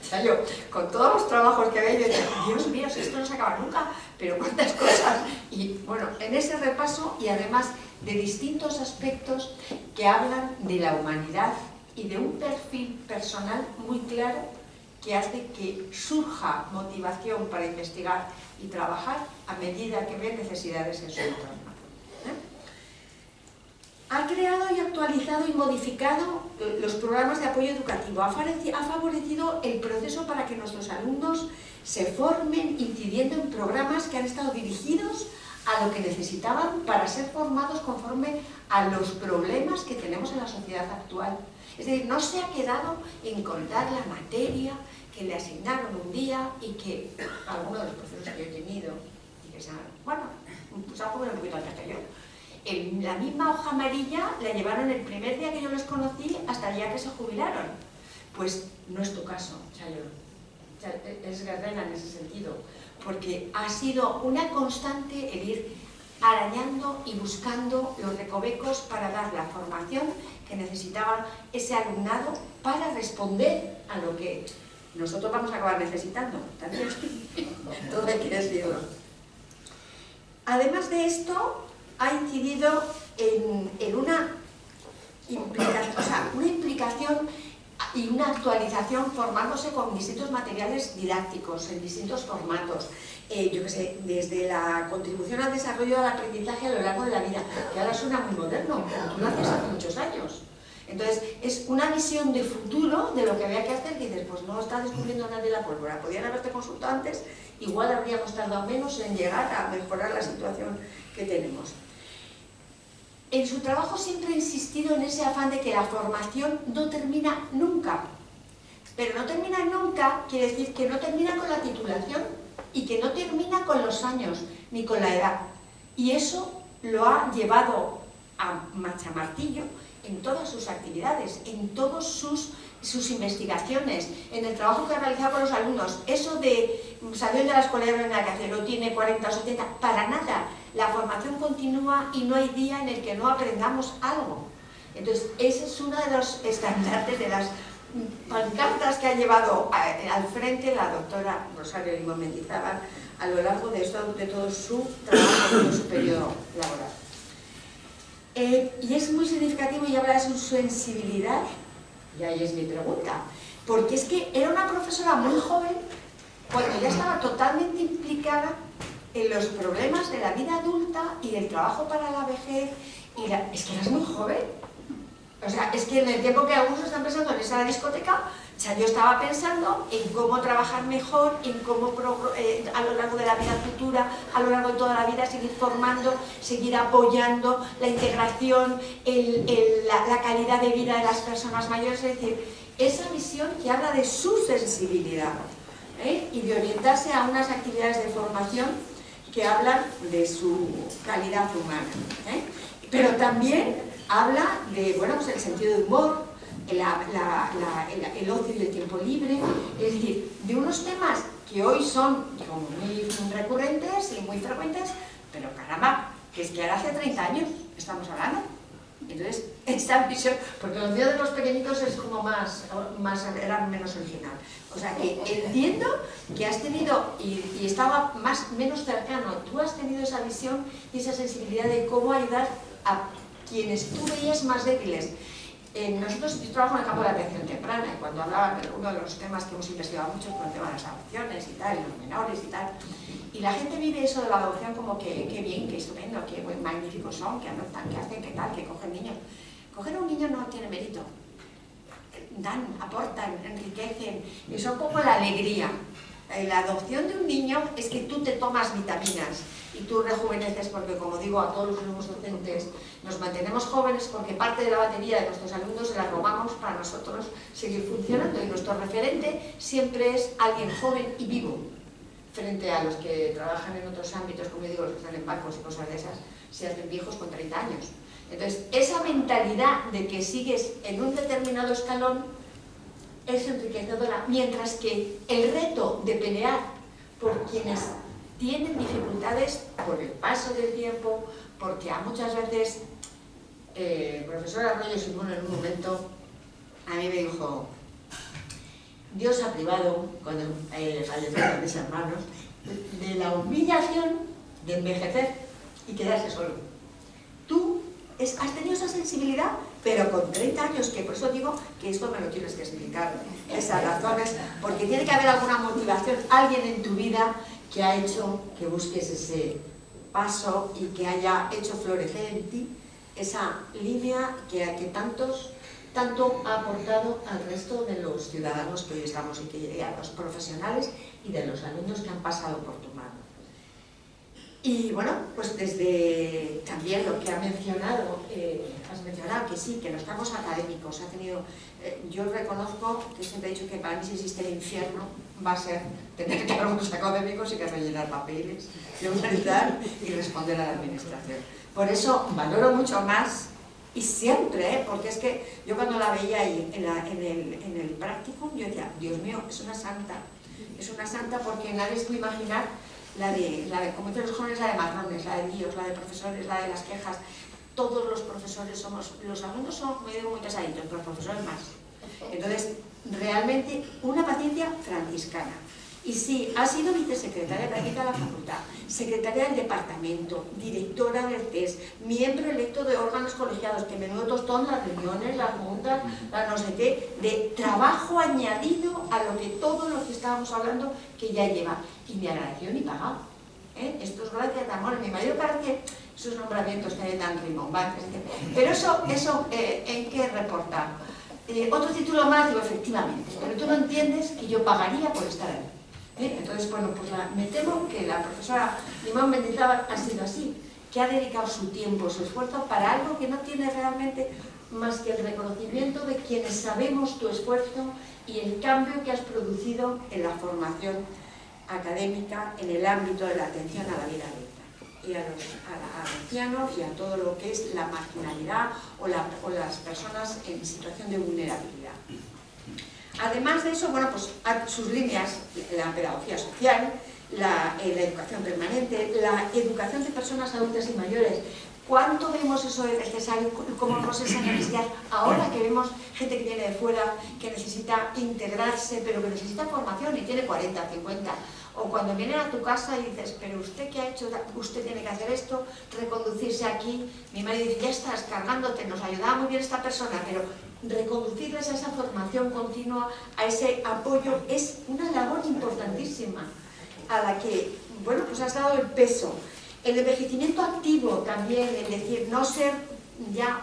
Speaker 4: sea, yo, con todos los trabajos que había, yo decía, Dios mío, si esto no se acaba nunca, pero cuántas cosas. Y bueno, en ese repaso, y además de distintos aspectos que hablan de la humanidad y de un perfil personal muy claro que hace que surja motivación para investigar y trabajar a medida que ve necesidades en su entorno. Ha creado y actualizado y modificado los programas de apoyo educativo, ha favorecido el proceso para que nuestros alumnos se formen, incidiendo en programas que han estado dirigidos a lo que necesitaban para ser formados conforme a los problemas que tenemos en la sociedad actual. Es decir, no se ha quedado en contar la materia que le asignaron un día y que algunos de los profesores que yo he tenido, y que sean, bueno, pues algo un poquito antes que yo, la misma hoja amarilla la llevaron el primer día que yo los conocí hasta el día que se jubilaron. Pues no es tu caso, Chayo. Es guerrera en ese sentido, porque ha sido una constante el ir arañando y buscando los recovecos para dar la formación que necesitaba ese alumnado para responder a lo que nosotros vamos a acabar necesitando también. Todo hay que decirlo. Además de esto, ha incidido en una implicación y una actualización formándose con distintos materiales didácticos, en distintos formatos. Yo qué sé, desde la contribución al desarrollo del aprendizaje a lo largo de la vida, que ahora suena muy moderno, pero tú lo hacías hace muchos años. Entonces, es una visión de futuro de lo que había que hacer, que dices, pues no está descubriendo nadie la pólvora, podían haberte consultado antes, igual habríamos tardado menos en llegar a mejorar la situación que tenemos. En su trabajo siempre ha insistido en ese afán de que la formación no termina nunca. Pero no termina nunca quiere decir que no termina con la titulación y que no termina con los años ni con la edad. Y eso lo ha llevado a machamartillo en todas sus actividades, en todas sus investigaciones, en el trabajo que ha realizado con los alumnos. Eso de salir de la escuela y no hay nada que hacer, o tiene 40 o 70, para nada. La formación continúa y no hay día en el que no aprendamos algo. Entonces, ese es uno de los estandartes, de las pancartas que ha llevado al frente la doctora Rosario Limón Mendizábal a lo largo de todo su trabajo, de todo su periodo laboral. Y es muy significativo y habla de su sensibilidad, y ahí es mi pregunta, porque es que era una profesora muy joven cuando ya estaba totalmente implicada en los problemas de la vida adulta y del trabajo para la vejez, es que eras muy joven. O sea, es que en el tiempo que algunos están pensando en esa discoteca, o sea, yo estaba pensando en cómo trabajar mejor, en cómo a lo largo de la vida futura, a lo largo de toda la vida, seguir formando, seguir apoyando la integración, la calidad de vida de las personas mayores, es decir, esa visión que habla de su sensibilidad, y de orientarse a unas actividades de formación que hablan de su calidad humana. Pero también habla de, bueno, pues el sentido de humor, el ocio y el tiempo libre, es decir, de unos temas que hoy son como muy recurrentes y muy frecuentes, pero caramba, que es que ahora hace 30 años estamos hablando. Entonces, esta visión, porque los días de los pequeñitos es como era menos original. O sea, que entiendo que has tenido, y estaba menos cercano, tú has tenido esa visión y esa sensibilidad de cómo ayudar a quienes tú veías más débiles. Nosotros, yo trabajo en el campo de la atención temprana, y cuando hablaba de uno de los temas que hemos investigado mucho con el tema de las adopciones y tal, y los menores y tal, y la gente vive eso de la adopción como que qué bien, qué estupendo, qué magníficos son, que adoptan, que hacen, qué tal, que cogen niños. Coger a un niño no tiene mérito. Dan, aportan, enriquecen, y son como la alegría. La adopción de un niño es que tú te tomas vitaminas y tú rejuveneces, porque como digo a todos los nuevos docentes, nos mantenemos jóvenes porque parte de la batería de nuestros alumnos se la robamos para nosotros seguir funcionando, y nuestro referente siempre es alguien joven y vivo, frente a los que trabajan en otros ámbitos, como digo, los que están en barcos y cosas de esas, se hacen viejos con 30 años. Entonces, esa mentalidad de que sigues en un determinado escalón es enriquecedora, mientras que el reto de pelear por quienes tienen dificultades por el paso del tiempo, porque a muchas veces, el profesor Arroyo Simón en un momento a mí me dijo, Dios ha privado, cuando fallecieron mis hermanos, de la humillación de envejecer y quedarse solo. Tú has tenido esa sensibilidad, pero con 30 años, que por eso digo que esto me lo tienes que explicar, esas razones, porque tiene que haber alguna motivación, alguien en tu vida que ha hecho que busques ese paso y que haya hecho florecer en ti esa línea que tanto ha aportado al resto de los ciudadanos que hoy estamos, y a los profesionales y de los alumnos que han pasado por tu mano. Y bueno, pues desde también lo que has mencionado que sí, que los campos académicos ha tenido, yo reconozco que siempre he dicho que para mí si existe el infierno va a ser tener cargos académicos y que rellenar papeles, y organizar y responder a la administración. Por eso valoro mucho más, y siempre, porque es que yo cuando la veía ahí en el práctico, yo decía, Dios mío, es una santa porque nadie se puede imaginar la de como dicen los jóvenes, la de marrones, la de líos, la de profesores, la de las quejas. Todos los profesores somos, los alumnos son muy pesaditos, pero los profesores más. Entonces, realmente una paciencia franciscana. Y sí, ha sido vicesecretaria práctica de la facultad, secretaria del departamento, directora del CES, miembro electo de órganos colegiados, que menudo tostón, las reuniones, las juntas, las no sé qué, de trabajo añadido a lo que todo lo que estábamos hablando que ya lleva. Y ni agradecido ni pagado. Esto es gracias de amor. Mi marido parece esos nombramientos que hay tan rimbombantes. Pero eso ¿en qué reportar? Otro título más, digo, efectivamente, pero tú no entiendes que yo pagaría por estar ahí. Entonces, bueno, pues me temo que la profesora Limón Mendizábal ha sido así, que ha dedicado su tiempo, su esfuerzo para algo que no tiene realmente más que el reconocimiento de quienes sabemos tu esfuerzo y el cambio que has producido en la formación académica en el ámbito de la atención a la vida adulta y a los ancianos y a todo lo que es la marginalidad o las personas en situación de vulnerabilidad. Además de eso, bueno, pues sus líneas, la pedagogía social, la educación permanente, la educación de personas adultas y mayores. ¿Cuánto vemos eso de necesario? ¿Cómo vemos esa necesidad? Ahora que vemos gente que viene de fuera, que necesita integrarse, pero que necesita formación y tiene 40, 50. O cuando vienen a tu casa y dices, pero usted qué ha hecho, usted tiene que hacer esto, reconducirse aquí. Mi marido dice, ya estás cargándote, nos ayudaba muy bien esta persona, pero reconducirles a esa formación continua, a ese apoyo, es una labor importantísima a la que, bueno, pues has dado el peso. El envejecimiento activo también, es decir, no ser ya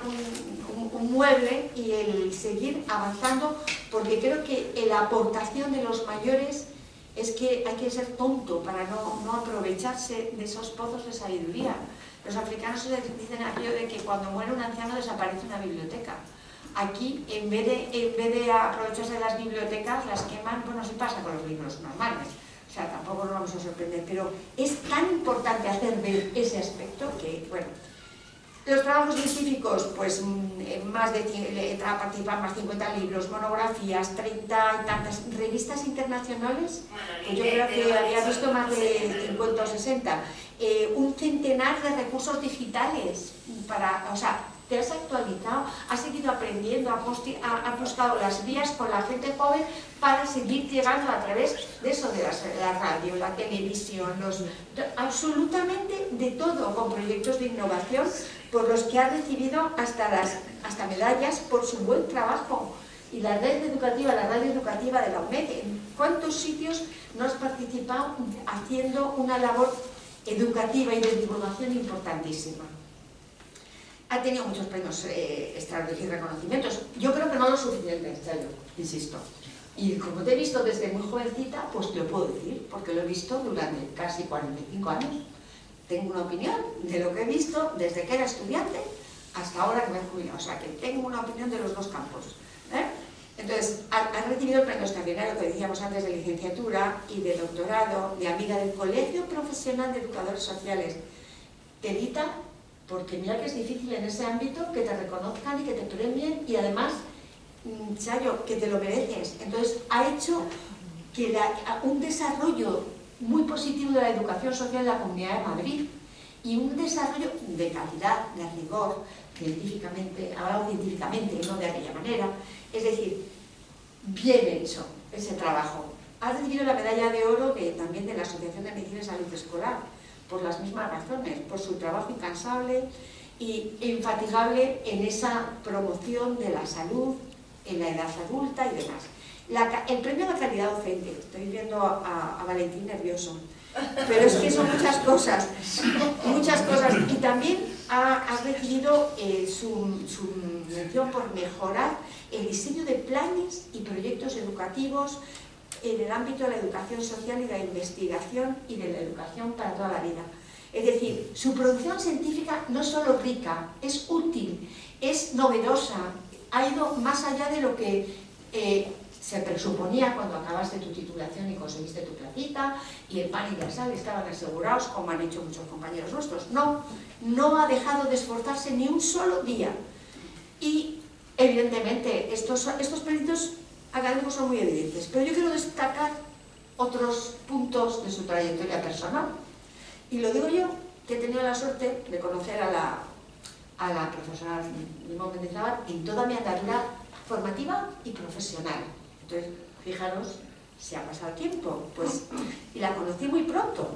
Speaker 4: un mueble y el seguir avanzando, porque creo que la aportación de los mayores es que hay que ser tonto para no aprovecharse de esos pozos de sabiduría. Los africanos dicen aquello de que cuando muere un anciano desaparece una biblioteca. Aquí, en vez de aprovecharse de las bibliotecas, las queman. Bueno, sí pasa con los libros normales. O sea, tampoco nos vamos a sorprender, pero es tan importante hacer ver ese aspecto que, bueno, los trabajos científicos, pues participan más de 50 libros, monografías, 30 y tantas revistas internacionales, pues yo creo que había visto más de 50 o 60, un centenar de recursos digitales o sea, te has actualizado, has seguido aprendiendo, has buscado las vías con la gente joven para seguir llegando a través de eso, de la radio, la televisión, absolutamente de todo, con proyectos de innovación por los que ha recibido hasta medallas por su buen trabajo. Y la red educativa, la radio educativa de la UNED, ¿en cuántos sitios no has participado haciendo una labor educativa y de divulgación importantísima? Ha tenido muchos premios extraordinarios y reconocimientos. Yo creo que no lo suficiente, yo insisto. Y como te he visto desde muy jovencita, pues te lo puedo decir, porque lo he visto durante casi 45 años. Tengo una opinión de lo que he visto desde que era estudiante hasta ahora que me he jubilado. O sea, que tengo una opinión de los dos campos. Entonces, has recibido el premio extraordinario que decíamos antes de licenciatura y de doctorado, de amiga del Colegio Profesional de Educadores Sociales. Telita, porque mira que es difícil en ese ámbito que te reconozcan y que te premien y además, Chayo, que te lo mereces. Entonces, ha hecho que un desarrollo muy positivo de la educación social en la Comunidad de Madrid y un desarrollo de calidad, de rigor, científicamente, hablado científicamente, no de aquella manera. Es decir, bien hecho ese trabajo. Ha recibido la medalla de oro también de la Asociación de Medicina y Salud Escolar, por las mismas razones, por su trabajo incansable e infatigable en esa promoción de la salud en la edad adulta y demás. El premio a la calidad docente, estoy viendo a Valentín nervioso, pero es que son muchas cosas, y también ha recibido su mención por mejorar el diseño de planes y proyectos educativos en el ámbito de la educación social y de la investigación y de la educación para toda la vida. Es decir, su producción científica no es solo rica, es útil, es novedosa, ha ido más allá de lo que se presuponía cuando acabaste tu titulación y conseguiste tu placita y el pan y la sal estaban asegurados, como han hecho muchos compañeros nuestros. No, no ha dejado de esforzarse ni un solo día. Y evidentemente estos méritos académicos son muy evidentes, pero yo quiero destacar otros puntos de su trayectoria personal. Y lo digo yo, que he tenido la suerte de conocer a la profesora Limón Mendizábal en toda mi andadura formativa y profesional. Entonces, fijaros, se ha pasado tiempo, pues, y la conocí muy pronto,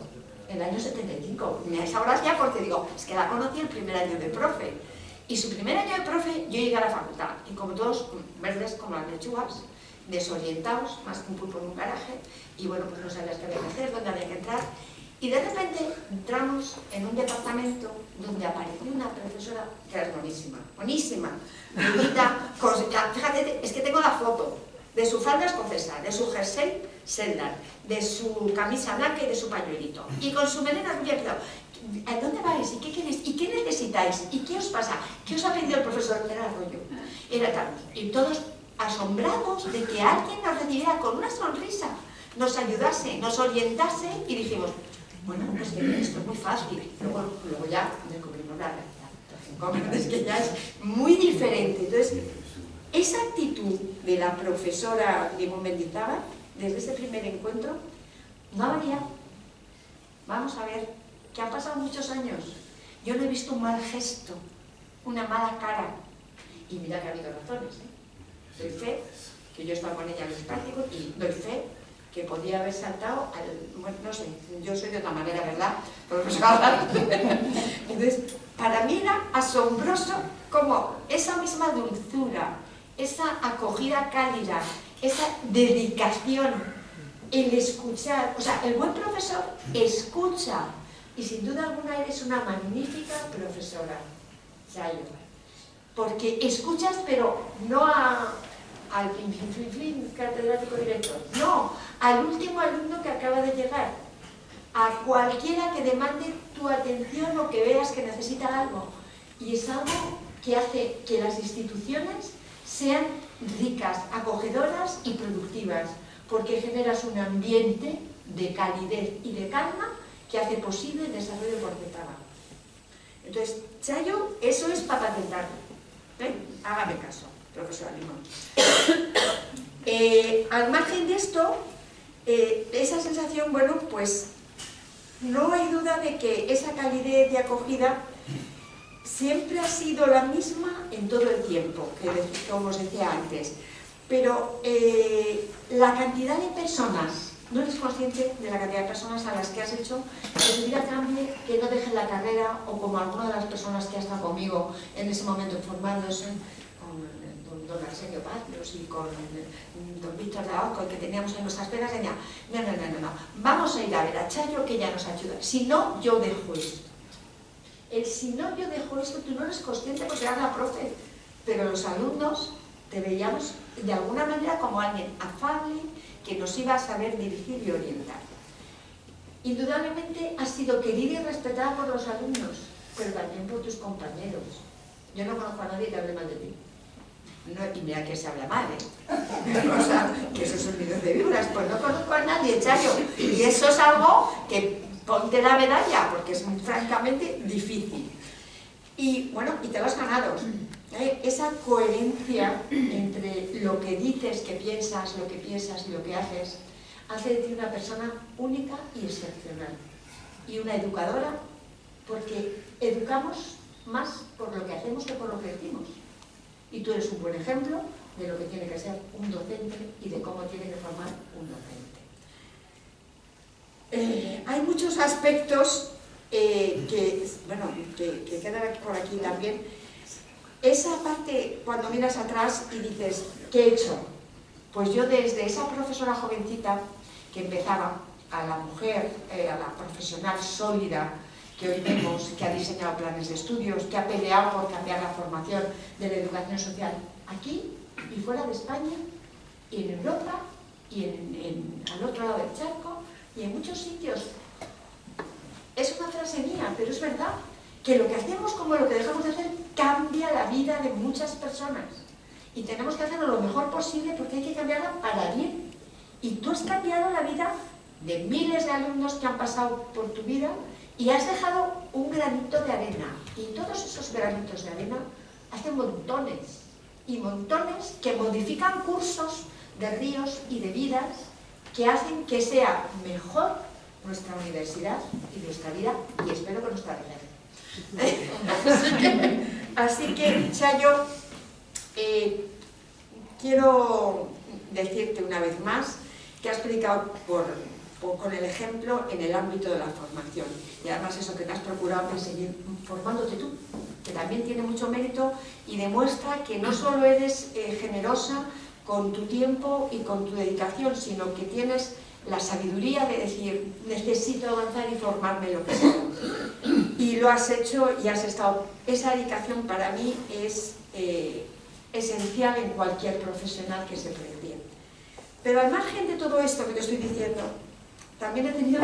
Speaker 4: en el año 75. Me es ahora ya porque digo, es que la conocí el primer año de profe. Y su primer año de profe, yo llegué a la facultad, y como todos, verdes como las lechugas, desorientados, más que un pulpo en un garaje, y bueno, pues no sabías qué había que hacer, dónde había que entrar. Y de repente entramos en un departamento donde apareció una profesora que era buenísima, buenísima. Fíjate, es que tengo la foto de su falda escocesa, de su jersey Seldar, de su camisa blanca y de su pañuelito. Y con su melena rubia, ¿a dónde vais? ¿Y qué queréis? ¿Y qué necesitáis? ¿Y qué os pasa? ¿Qué os ha pedido el profesor? Era rollo. Era tal. Y todos asombrados de que alguien nos recibiera con una sonrisa, nos ayudase, nos orientase, y dijimos, bueno, pues que esto es muy fácil. Pero bueno, luego ya descubrimos la realidad. Es que ya es muy diferente. Entonces, esa actitud de la profesora Limón Mendizábal, desde ese primer encuentro, no ha variado. Vamos a ver, que han pasado muchos años. Yo no he visto un mal gesto, una mala cara. Y mira que ha habido razones, ¿eh? Doy fe, que yo he estado con ella en los prácticos, y doy fe que podía haber saltado bueno, no sé, yo soy de otra manera, ¿verdad? Profesora. Entonces, para mí era asombroso como esa misma dulzura, esa acogida cálida, esa dedicación, el escuchar. O sea, el buen profesor escucha, y sin duda alguna eres una magnífica profesora, Chayo, porque escuchas, pero no al fin catedrático director, no, al último alumno que acaba de llegar, a cualquiera que demande tu atención o que veas que necesita algo. Y es algo que hace que las instituciones sean ricas, acogedoras y productivas, porque generas un ambiente de calidez y de calma que hace posible el desarrollo del trabajo. Entonces, Chayo, eso es para patentarlo. Hágame caso, profesora Limón. Al margen de esto, esa sensación, bueno, pues no hay duda de que esa calidez de acogida siempre ha sido la misma en todo el tiempo, como os decía antes. Pero la cantidad de personas, no eres consciente de la cantidad de personas a las que has hecho que su vida cambie, que no dejen la carrera, o como alguna de las personas que ha estado conmigo en ese momento formándose, con don Arsenio Pazos y con don Víctor de Aoco, que teníamos en nuestras penas, decía, no, vamos a ir a ver a Chayo, que ella nos ayuda, si no, yo dejo esto. El si no, yo dejo esto, tú no eres consciente porque eras la profe, pero los alumnos te veíamos de alguna manera como alguien afable, que nos iba a saber dirigir y orientar. Indudablemente has sido querida y respetada por los alumnos, pero también por tus compañeros. Yo no conozco a nadie que hable mal de ti. No, y mira que se habla mal, ¿eh? O sea, que esos son nidos de víboras. Pues no conozco a nadie, Chayo. Y eso es algo que ponte la medalla, porque es muy francamente difícil. Y bueno, y te lo has ganado. Esa coherencia entre lo que dices, que piensas y lo que haces, hace de ti una persona única y excepcional. Y una educadora, porque educamos más por lo que hacemos que por lo que decimos. Y tú eres un buen ejemplo de lo que tiene que ser un docente y de cómo tiene que formar un docente. Hay muchos aspectos que quedan por aquí también. Esa parte, cuando miras atrás y dices, ¿qué he hecho? Pues yo desde esa profesora jovencita que empezaba, a la mujer, a la profesional sólida que hoy vemos, que ha diseñado planes de estudios, que ha peleado por cambiar la formación de la educación social aquí y fuera de España, y en Europa, y al otro lado del charco, y en muchos sitios. Es una frase mía, pena, pero es verdad que lo que hacemos como lo que dejamos de hacer cambia la vida de muchas personas. Y tenemos que hacerlo lo mejor posible porque hay que cambiarla para bien. Y tú has cambiado la vida de miles de alumnos que han pasado por tu vida y has dejado un granito de arena. Y todos esos granitos de arena hacen montones y montones que modifican cursos de ríos y de vidas que hacen que sea mejor nuestra universidad y nuestra vida, y espero que nuestra vida. Así que, Chayo, quiero decirte una vez más que has predicado con el ejemplo en el ámbito de la formación. Y además eso que te has procurado de seguir formándote tú, que también tiene mucho mérito y demuestra que no solo eres generosa con tu tiempo y con tu dedicación, sino que tienes la sabiduría de decir, necesito avanzar y formarme lo que sea. Y lo has hecho y has estado. Esa dedicación para mí es esencial en cualquier profesional que se precie. Pero al margen de todo esto que te estoy diciendo, también he tenido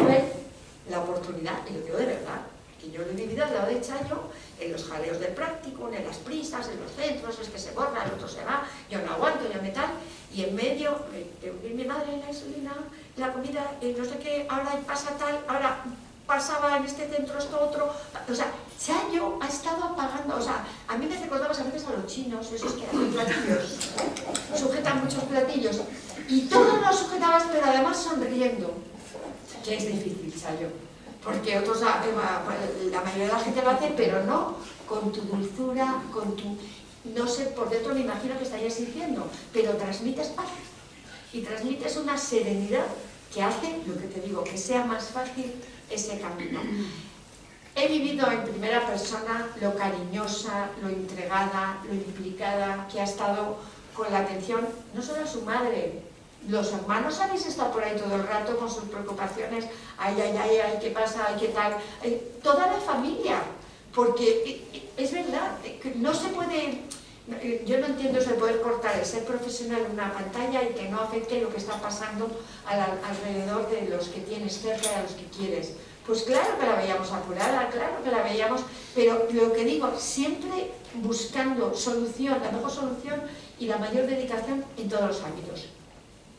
Speaker 4: la oportunidad, y lo digo de verdad, que yo lo he vivido al lado de Chayo, en los jaleos del práctico, en las prisas, en los centros, es que se borra, el otro se va, yo no aguanto, yo me tal, y en medio, mi madre, la insulina, la comida, no sé qué, ahora pasa tal, ahora pasaba en este centro esto otro, o sea, Chayo ha estado apagando, o sea, a mí me recordabas a veces a los chinos, esos que hacen platillos, sujetan muchos platillos, y todos los sujetabas, pero además sonriendo, que es difícil, Chayo, porque otros, la mayoría de la gente lo hace, pero no con tu dulzura, con tu, no sé, por dentro me imagino que estarías sintiendo, pero transmites paz, y transmites una serenidad que hace, lo que te digo, que sea más fácil ese camino. He vivido en primera persona lo cariñosa, lo entregada, lo implicada que ha estado con la atención, no solo a su madre, los hermanos habéis estado por ahí todo el rato con sus preocupaciones, ay, ay, ay, ay, qué pasa, ay, qué tal, toda la familia, porque es verdad, no se puede, yo no entiendo eso de poder cortar el ser profesional en una pantalla y que no afecte lo que está pasando alrededor de los que tienes cerca y a los que quieres. Pues claro que la veíamos apurada, claro que la veíamos, pero lo que digo, siempre buscando solución, la mejor solución y la mayor dedicación en todos los ámbitos,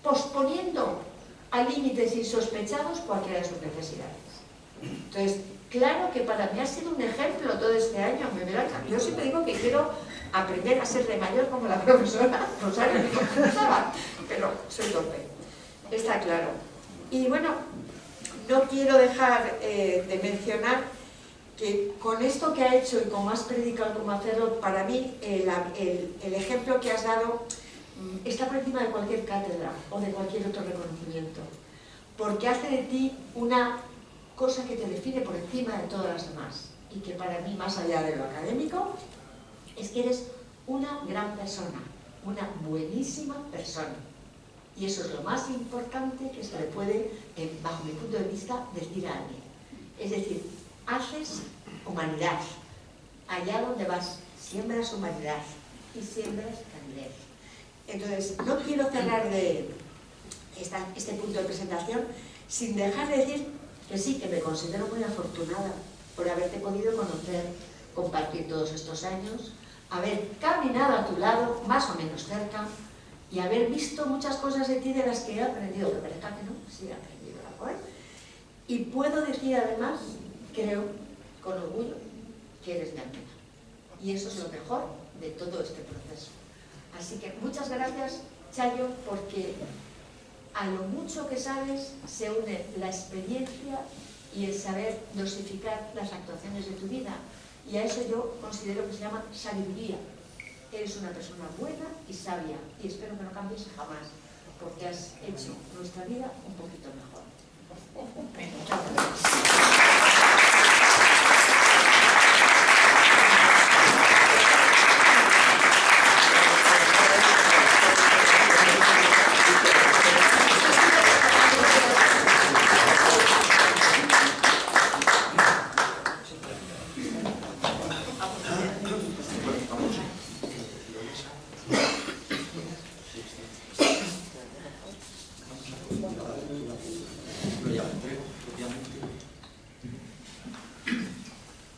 Speaker 4: posponiendo a límites insospechados cualquiera de sus necesidades. Entonces, claro que para mí ha sido un ejemplo todo este año. Yo siempre digo que quiero aprender a ser de mayor como la profesora Rosario, pero soy torpe, está claro. Y bueno, no quiero dejar de mencionar que con esto que ha hecho y como has predicado cómo hacerlo, para mí el ejemplo que has dado está por encima de cualquier cátedra o de cualquier otro reconocimiento, porque hace de ti una cosa que te define por encima de todas las demás, y que para mí, más allá de lo académico, es que eres una gran persona, una buenísima persona. Y eso es lo más importante que se le puede, bajo mi punto de vista, decir a alguien. Es decir, haces humanidad. Allá donde vas, siembras humanidad y siembras candidez. Entonces, no quiero cerrar de este punto de presentación sin dejar de decir que sí, que me considero muy afortunada por haberte podido conocer, compartir todos estos años, haber caminado a tu lado, más o menos cerca, y haber visto muchas cosas de ti de las que he aprendido, que parezca que no, sí he aprendido algo, ¿eh? Y puedo decir además, creo, con orgullo, que eres mi amiga. Y eso es lo mejor de todo este proceso. Así que muchas gracias, Chayo, porque a lo mucho que sabes se une la experiencia y el saber dosificar las actuaciones de tu vida. Y a eso yo considero que se llama sabiduría. Eres una persona buena y sabia, y espero que no cambies jamás, porque has hecho nuestra vida un poquito mejor. Muchas gracias.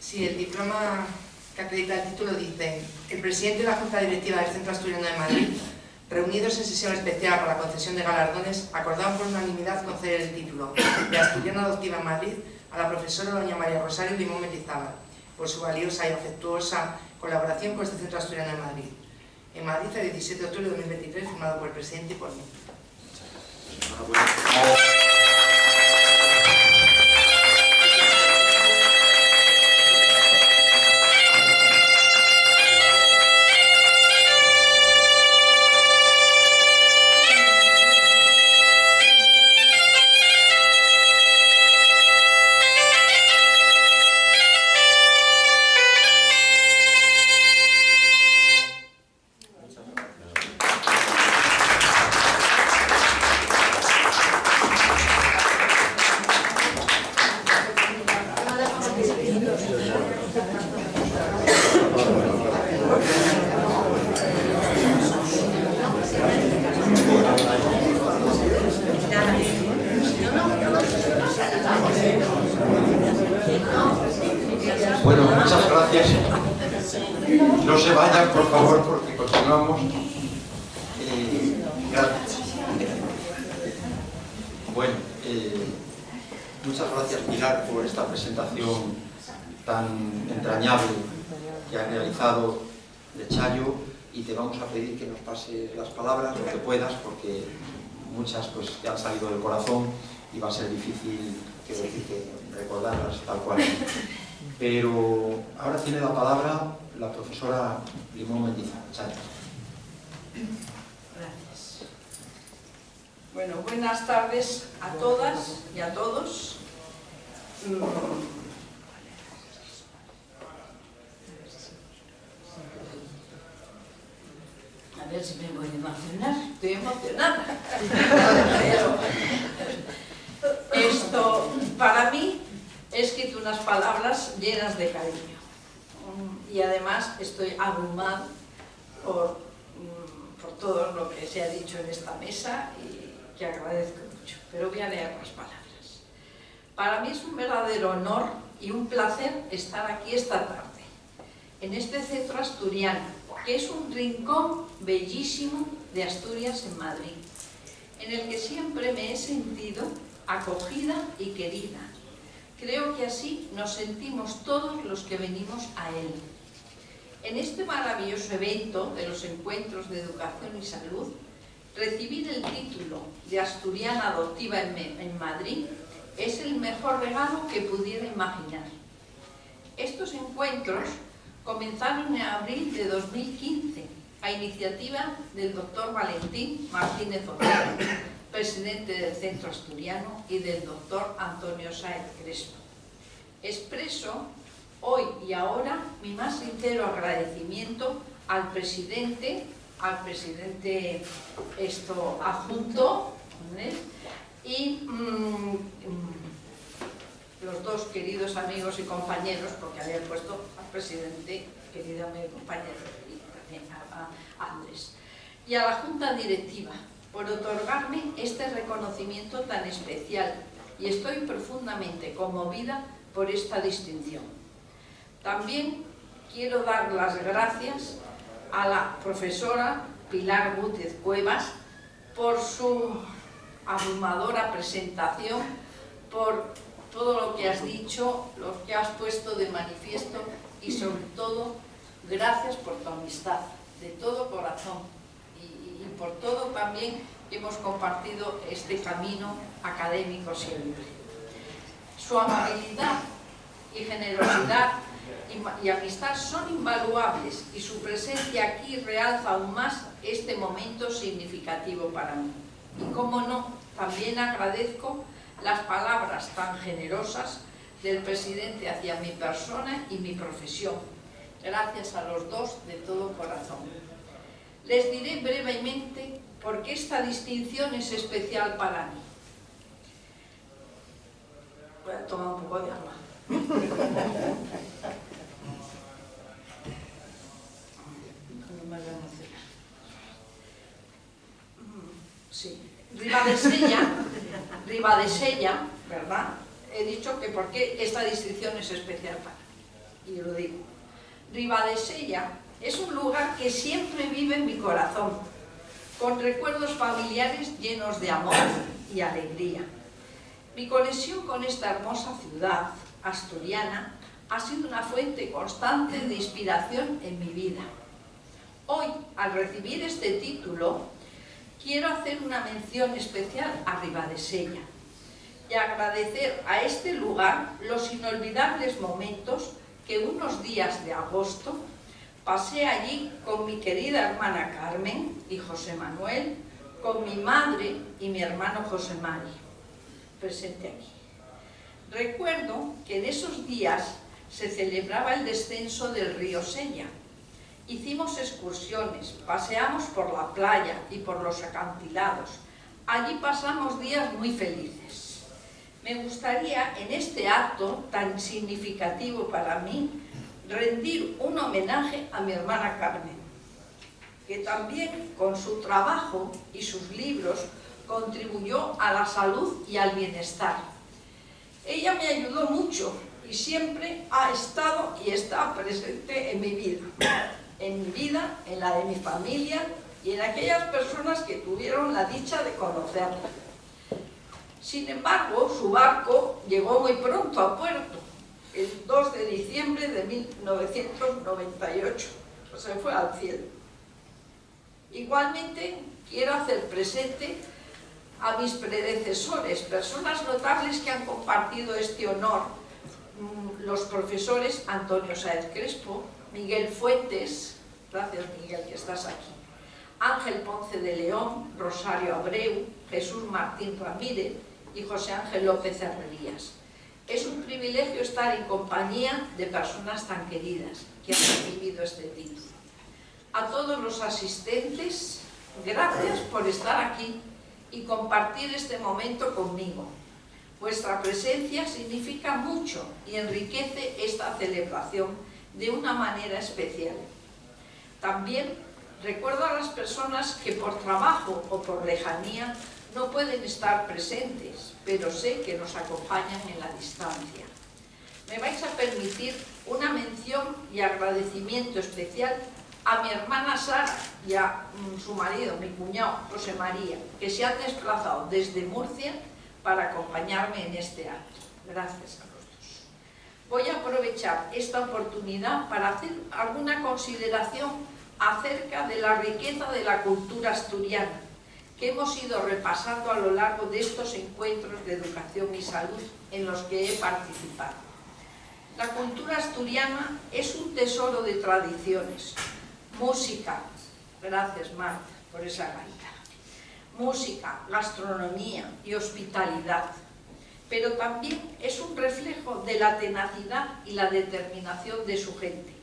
Speaker 5: Sí, el diploma que acredita el título dice: el presidente de la Junta Directiva del Centro Asturiano de Madrid, reunidos en sesión especial para la concesión de galardones, acordaron por unanimidad conceder el título de Asturiana Adoptiva en Madrid a la profesora doña María Rosario Limón Mendizábal, por su valiosa y afectuosa colaboración con este Centro Asturiano de Madrid. En Madrid, el 17 de octubre de 2023, firmado por el presidente y por mí.
Speaker 1: Bueno, muchas gracias. No se vayan, por favor, porque continuamos. Gracias. Bueno, muchas gracias, Pilar, por esta presentación tan entrañable que ha realizado de Chayo, y te vamos a pedir que nos pases las palabras, lo que puedas, porque muchas pues te han salido del corazón y va a ser difícil, quiero decir, que recordarlas tal cual. Pero ahora tiene la palabra la profesora Limón Mendizábal. Chayo.
Speaker 6: Gracias. Bueno, buenas tardes a todas y a todos. A ver si me voy a emocionar. Estoy emocionada. Esto, para mí, he escrito unas palabras llenas de cariño. Y además estoy abrumada por todo lo que se ha dicho en esta mesa y que agradezco mucho. Pero voy a leer las palabras. Para mí es un verdadero honor y un placer estar aquí esta tarde, en este centro asturiano, que es un rincón bellísimo de Asturias en Madrid, en el que siempre me he sentido acogida y querida. Creo que así nos sentimos todos los que venimos a él. En este maravilloso evento de los encuentros de educación y salud, recibir el título de Asturiana Adoptiva en Madrid es el mejor regalo que pudiera imaginar. Estos encuentros comenzaron en abril de 2015, a iniciativa del doctor Valentín Martínez Otero, presidente del Centro Asturiano, y del doctor Antonio Sáez Crespo. Expreso hoy y ahora mi más sincero agradecimiento al presidente adjunto, ¿eh? Y los dos queridos amigos y compañeros, porque había puesto al presidente, querido amigo y compañero, y también a Andrés, y a la Junta Directiva, por otorgarme este reconocimiento tan especial, y estoy profundamente conmovida por esta distinción. También quiero dar las gracias a la profesora Pilar Gútez Cuevas por su abrumadora presentación, por todo lo que has dicho, lo que has puesto de manifiesto, y sobre todo, gracias por tu amistad, de todo corazón, y por todo también que hemos compartido este camino académico siempre. Su amabilidad y generosidad y amistad son invaluables, y su presencia aquí realza aún más este momento significativo para mí. Y cómo no, también agradezco las palabras tan generosas del presidente hacia mi persona y mi profesión. Gracias a los dos de todo corazón. Les diré brevemente por qué esta distinción es especial para mí. Voy a tomar un poco de agua. Sí. Ribadesella, ¿verdad? He dicho que por qué esta distinción es especial para mí. y lo digo. Ribadesella es un lugar que siempre vive en mi corazón, con recuerdos familiares llenos de amor y alegría. Mi conexión con esta hermosa ciudad asturiana ha sido una fuente constante de inspiración en mi vida. Hoy, al recibir este título, quiero hacer una mención especial a Ribadesella y agradecer a este lugar los inolvidables momentos que unos días de agosto pasé allí con mi querida hermana Carmen y José Manuel, con mi madre y mi hermano José Mari, presente aquí. Recuerdo que en esos días se celebraba el descenso del río Sella. Hicimos excursiones, paseamos por la playa y por los acantilados. Allí pasamos días muy felices. Me gustaría, en este acto tan significativo para mí, rendir un homenaje a mi hermana Carmen, que también con su trabajo y sus libros contribuyó a la salud y al bienestar. Ella me ayudó mucho y siempre ha estado y está presente en mi vida, en la de mi familia y en aquellas personas que tuvieron la dicha de conocerla. Sin embargo, su barco llegó muy pronto a puerto, el 2 de diciembre de 1998, se fue al cielo. Igualmente, quiero hacer presente a mis predecesores, personas notables que han compartido este honor, los profesores Antonio Sáez Crespo, Miguel Fuentes, gracias Miguel que estás aquí, Ángel Ponce de León, Rosario Abreu, Jesús Martín Ramírez y José Ángel López Herrerías. Es un privilegio estar en compañía de personas tan queridas que han recibido este título. A todos los asistentes, gracias por estar aquí y compartir este momento conmigo. Vuestra presencia significa mucho y enriquece esta celebración de una manera especial. También recuerdo a las personas que por trabajo o por lejanía no pueden estar presentes, pero sé que nos acompañan en la distancia. Me vais a permitir una mención y agradecimiento especial a mi hermana Sara y a su marido, mi cuñado José María, que se han desplazado desde Murcia para acompañarme en este acto. Gracias a los dos. Voy a aprovechar esta oportunidad para hacer alguna consideración acerca de la riqueza de la cultura asturiana que hemos ido repasando a lo largo de estos encuentros de educación y salud en los que he participado. La cultura asturiana es un tesoro de tradiciones. Música, gracias Marta por esa gaita, música, gastronomía y hospitalidad, pero también es un reflejo de la tenacidad y la determinación de su gente.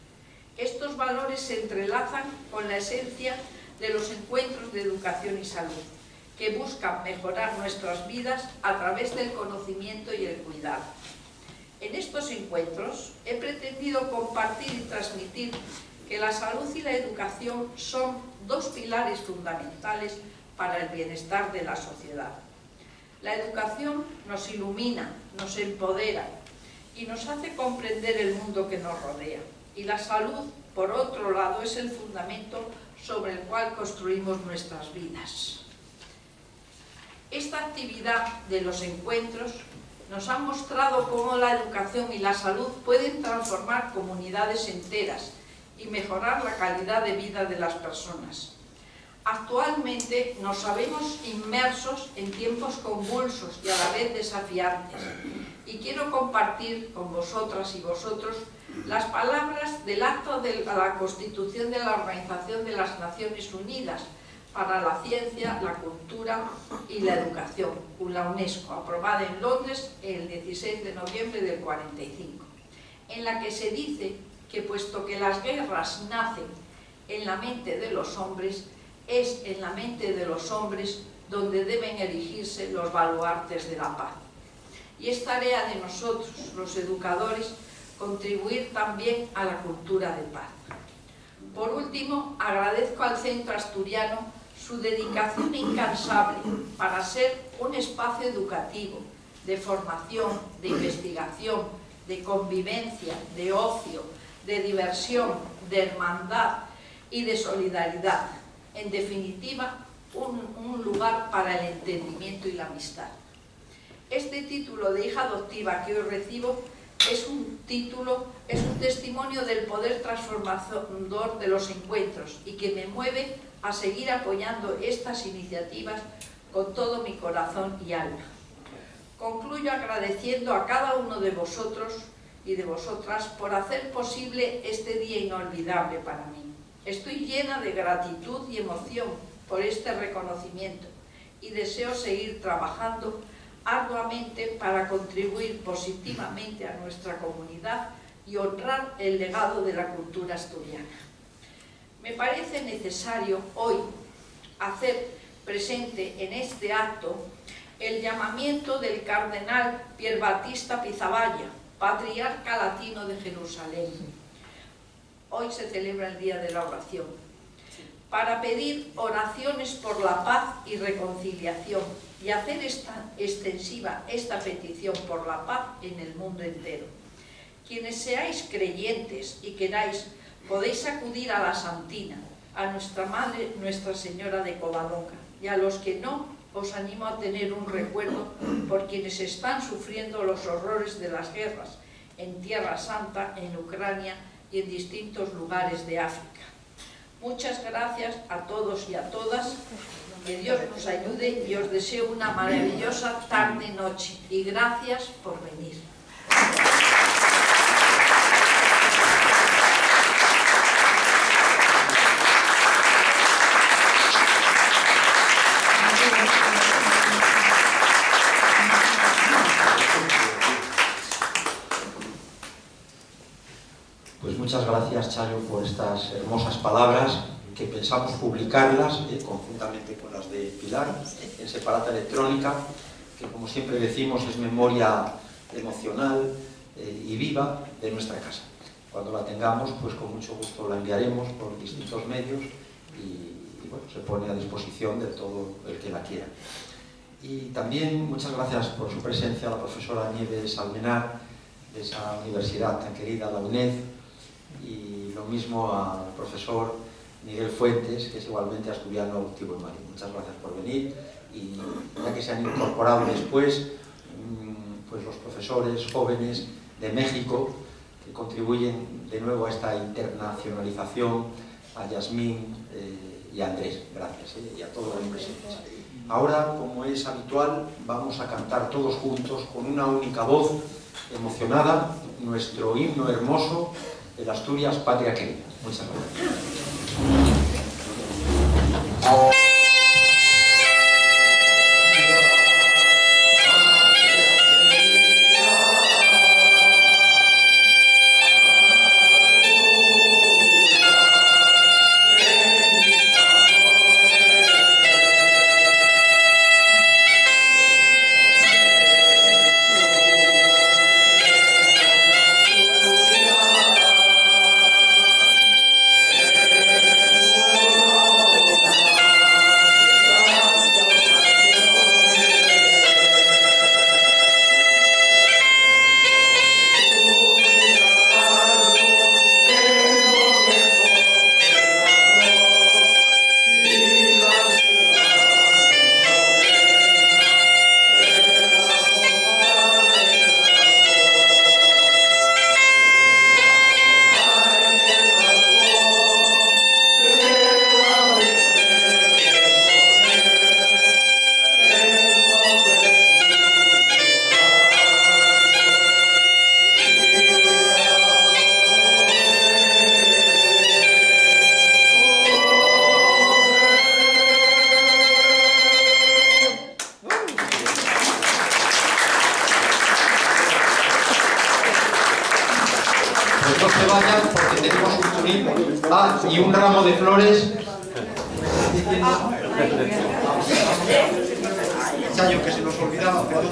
Speaker 6: Estos valores se entrelazan con la esencia de los encuentros de educación y salud, que buscan mejorar nuestras vidas a través del conocimiento y el cuidado. En estos encuentros he pretendido compartir y transmitir que la salud y la educación son dos pilares fundamentales para el bienestar de la sociedad. La educación nos ilumina, nos empodera y nos hace comprender el mundo que nos rodea. Y la salud, por otro lado, es el fundamento sobre el cual construimos nuestras vidas. Esta actividad de los encuentros nos ha mostrado cómo la educación y la salud pueden transformar comunidades enteras y mejorar la calidad de vida de las personas. Actualmente nos sabemos inmersos en tiempos convulsos y a la vez desafiantes, y quiero compartir con vosotras y vosotros las palabras del acto de la Constitución de la Organización de las Naciones Unidas para la Ciencia, la Cultura y la Educación, la UNESCO, aprobada en Londres el 16 de noviembre del 45, en la que se dice que puesto que las guerras nacen en la mente de los hombres, es en la mente de los hombres donde deben erigirse los baluartes de la paz. Y es tarea de nosotros, los educadores, contribuir también a la cultura de paz. Por último, agradezco al Centro Asturiano su dedicación incansable para ser un espacio educativo, de formación, de investigación, de convivencia, de ocio, de diversión, de hermandad y de solidaridad. En definitiva, un lugar para el entendimiento y la amistad. Este título de hija adoptiva que hoy recibo es un testimonio del poder transformador de los encuentros y que me mueve a seguir apoyando estas iniciativas con todo mi corazón y alma. Concluyo agradeciendo a cada uno de vosotros y de vosotras por hacer posible este día inolvidable para mí. Estoy llena de gratitud y emoción por este reconocimiento y deseo seguir trabajando arduamente para contribuir positivamente a nuestra comunidad y honrar el legado de la cultura asturiana. Me parece necesario hoy hacer presente en este acto el llamamiento del cardenal Pier Battista Pizzaballa, patriarca latino de Jerusalén. Hoy se celebra el Día de la Oración, para pedir oraciones por la paz y reconciliación y hacer extensiva esta petición por la paz en el mundo entero. Quienes seáis creyentes y queráis, podéis acudir a la Santina, a nuestra Madre, Nuestra Señora de Covadonga, y a los que no, os animo a tener un recuerdo por quienes están sufriendo los horrores de las guerras en Tierra Santa, en Ucrania y en distintos lugares de África. Muchas gracias a todos y a todas, que Dios nos ayude y os deseo una maravillosa tarde-noche y gracias por venir.
Speaker 1: Pues muchas gracias, Chayo, por estas hermosas palabras, que pensamos publicarlas conjuntamente con las de Pilar en separata electrónica, que como siempre decimos es memoria emocional y viva de nuestra casa. Cuando la tengamos, pues con mucho gusto la enviaremos por distintos medios y bueno, se pone a disposición de todo el que la quiera. Y también muchas gracias por su presencia a la profesora Nieves Almenar, de esa universidad tan querida, la UNED, y lo mismo al profesor Miguel Fuentes, que es igualmente asturiano adoptivo en Madrid. Muchas gracias por venir, y ya que se han incorporado después pues los profesores jóvenes de México, que contribuyen de nuevo a esta internacionalización, a Yasmín y a Andrés, gracias, y a todos los presentes. Ahora, como es habitual, vamos a cantar todos juntos con una única voz emocionada nuestro himno hermoso de la Asturias Patria Querida. Muchas gracias. Y un ramo de flores. Chayo, que se nos olvidaba, pero...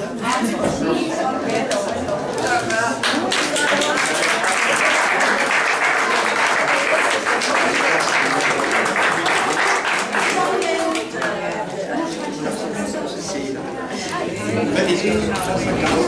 Speaker 1: Sí.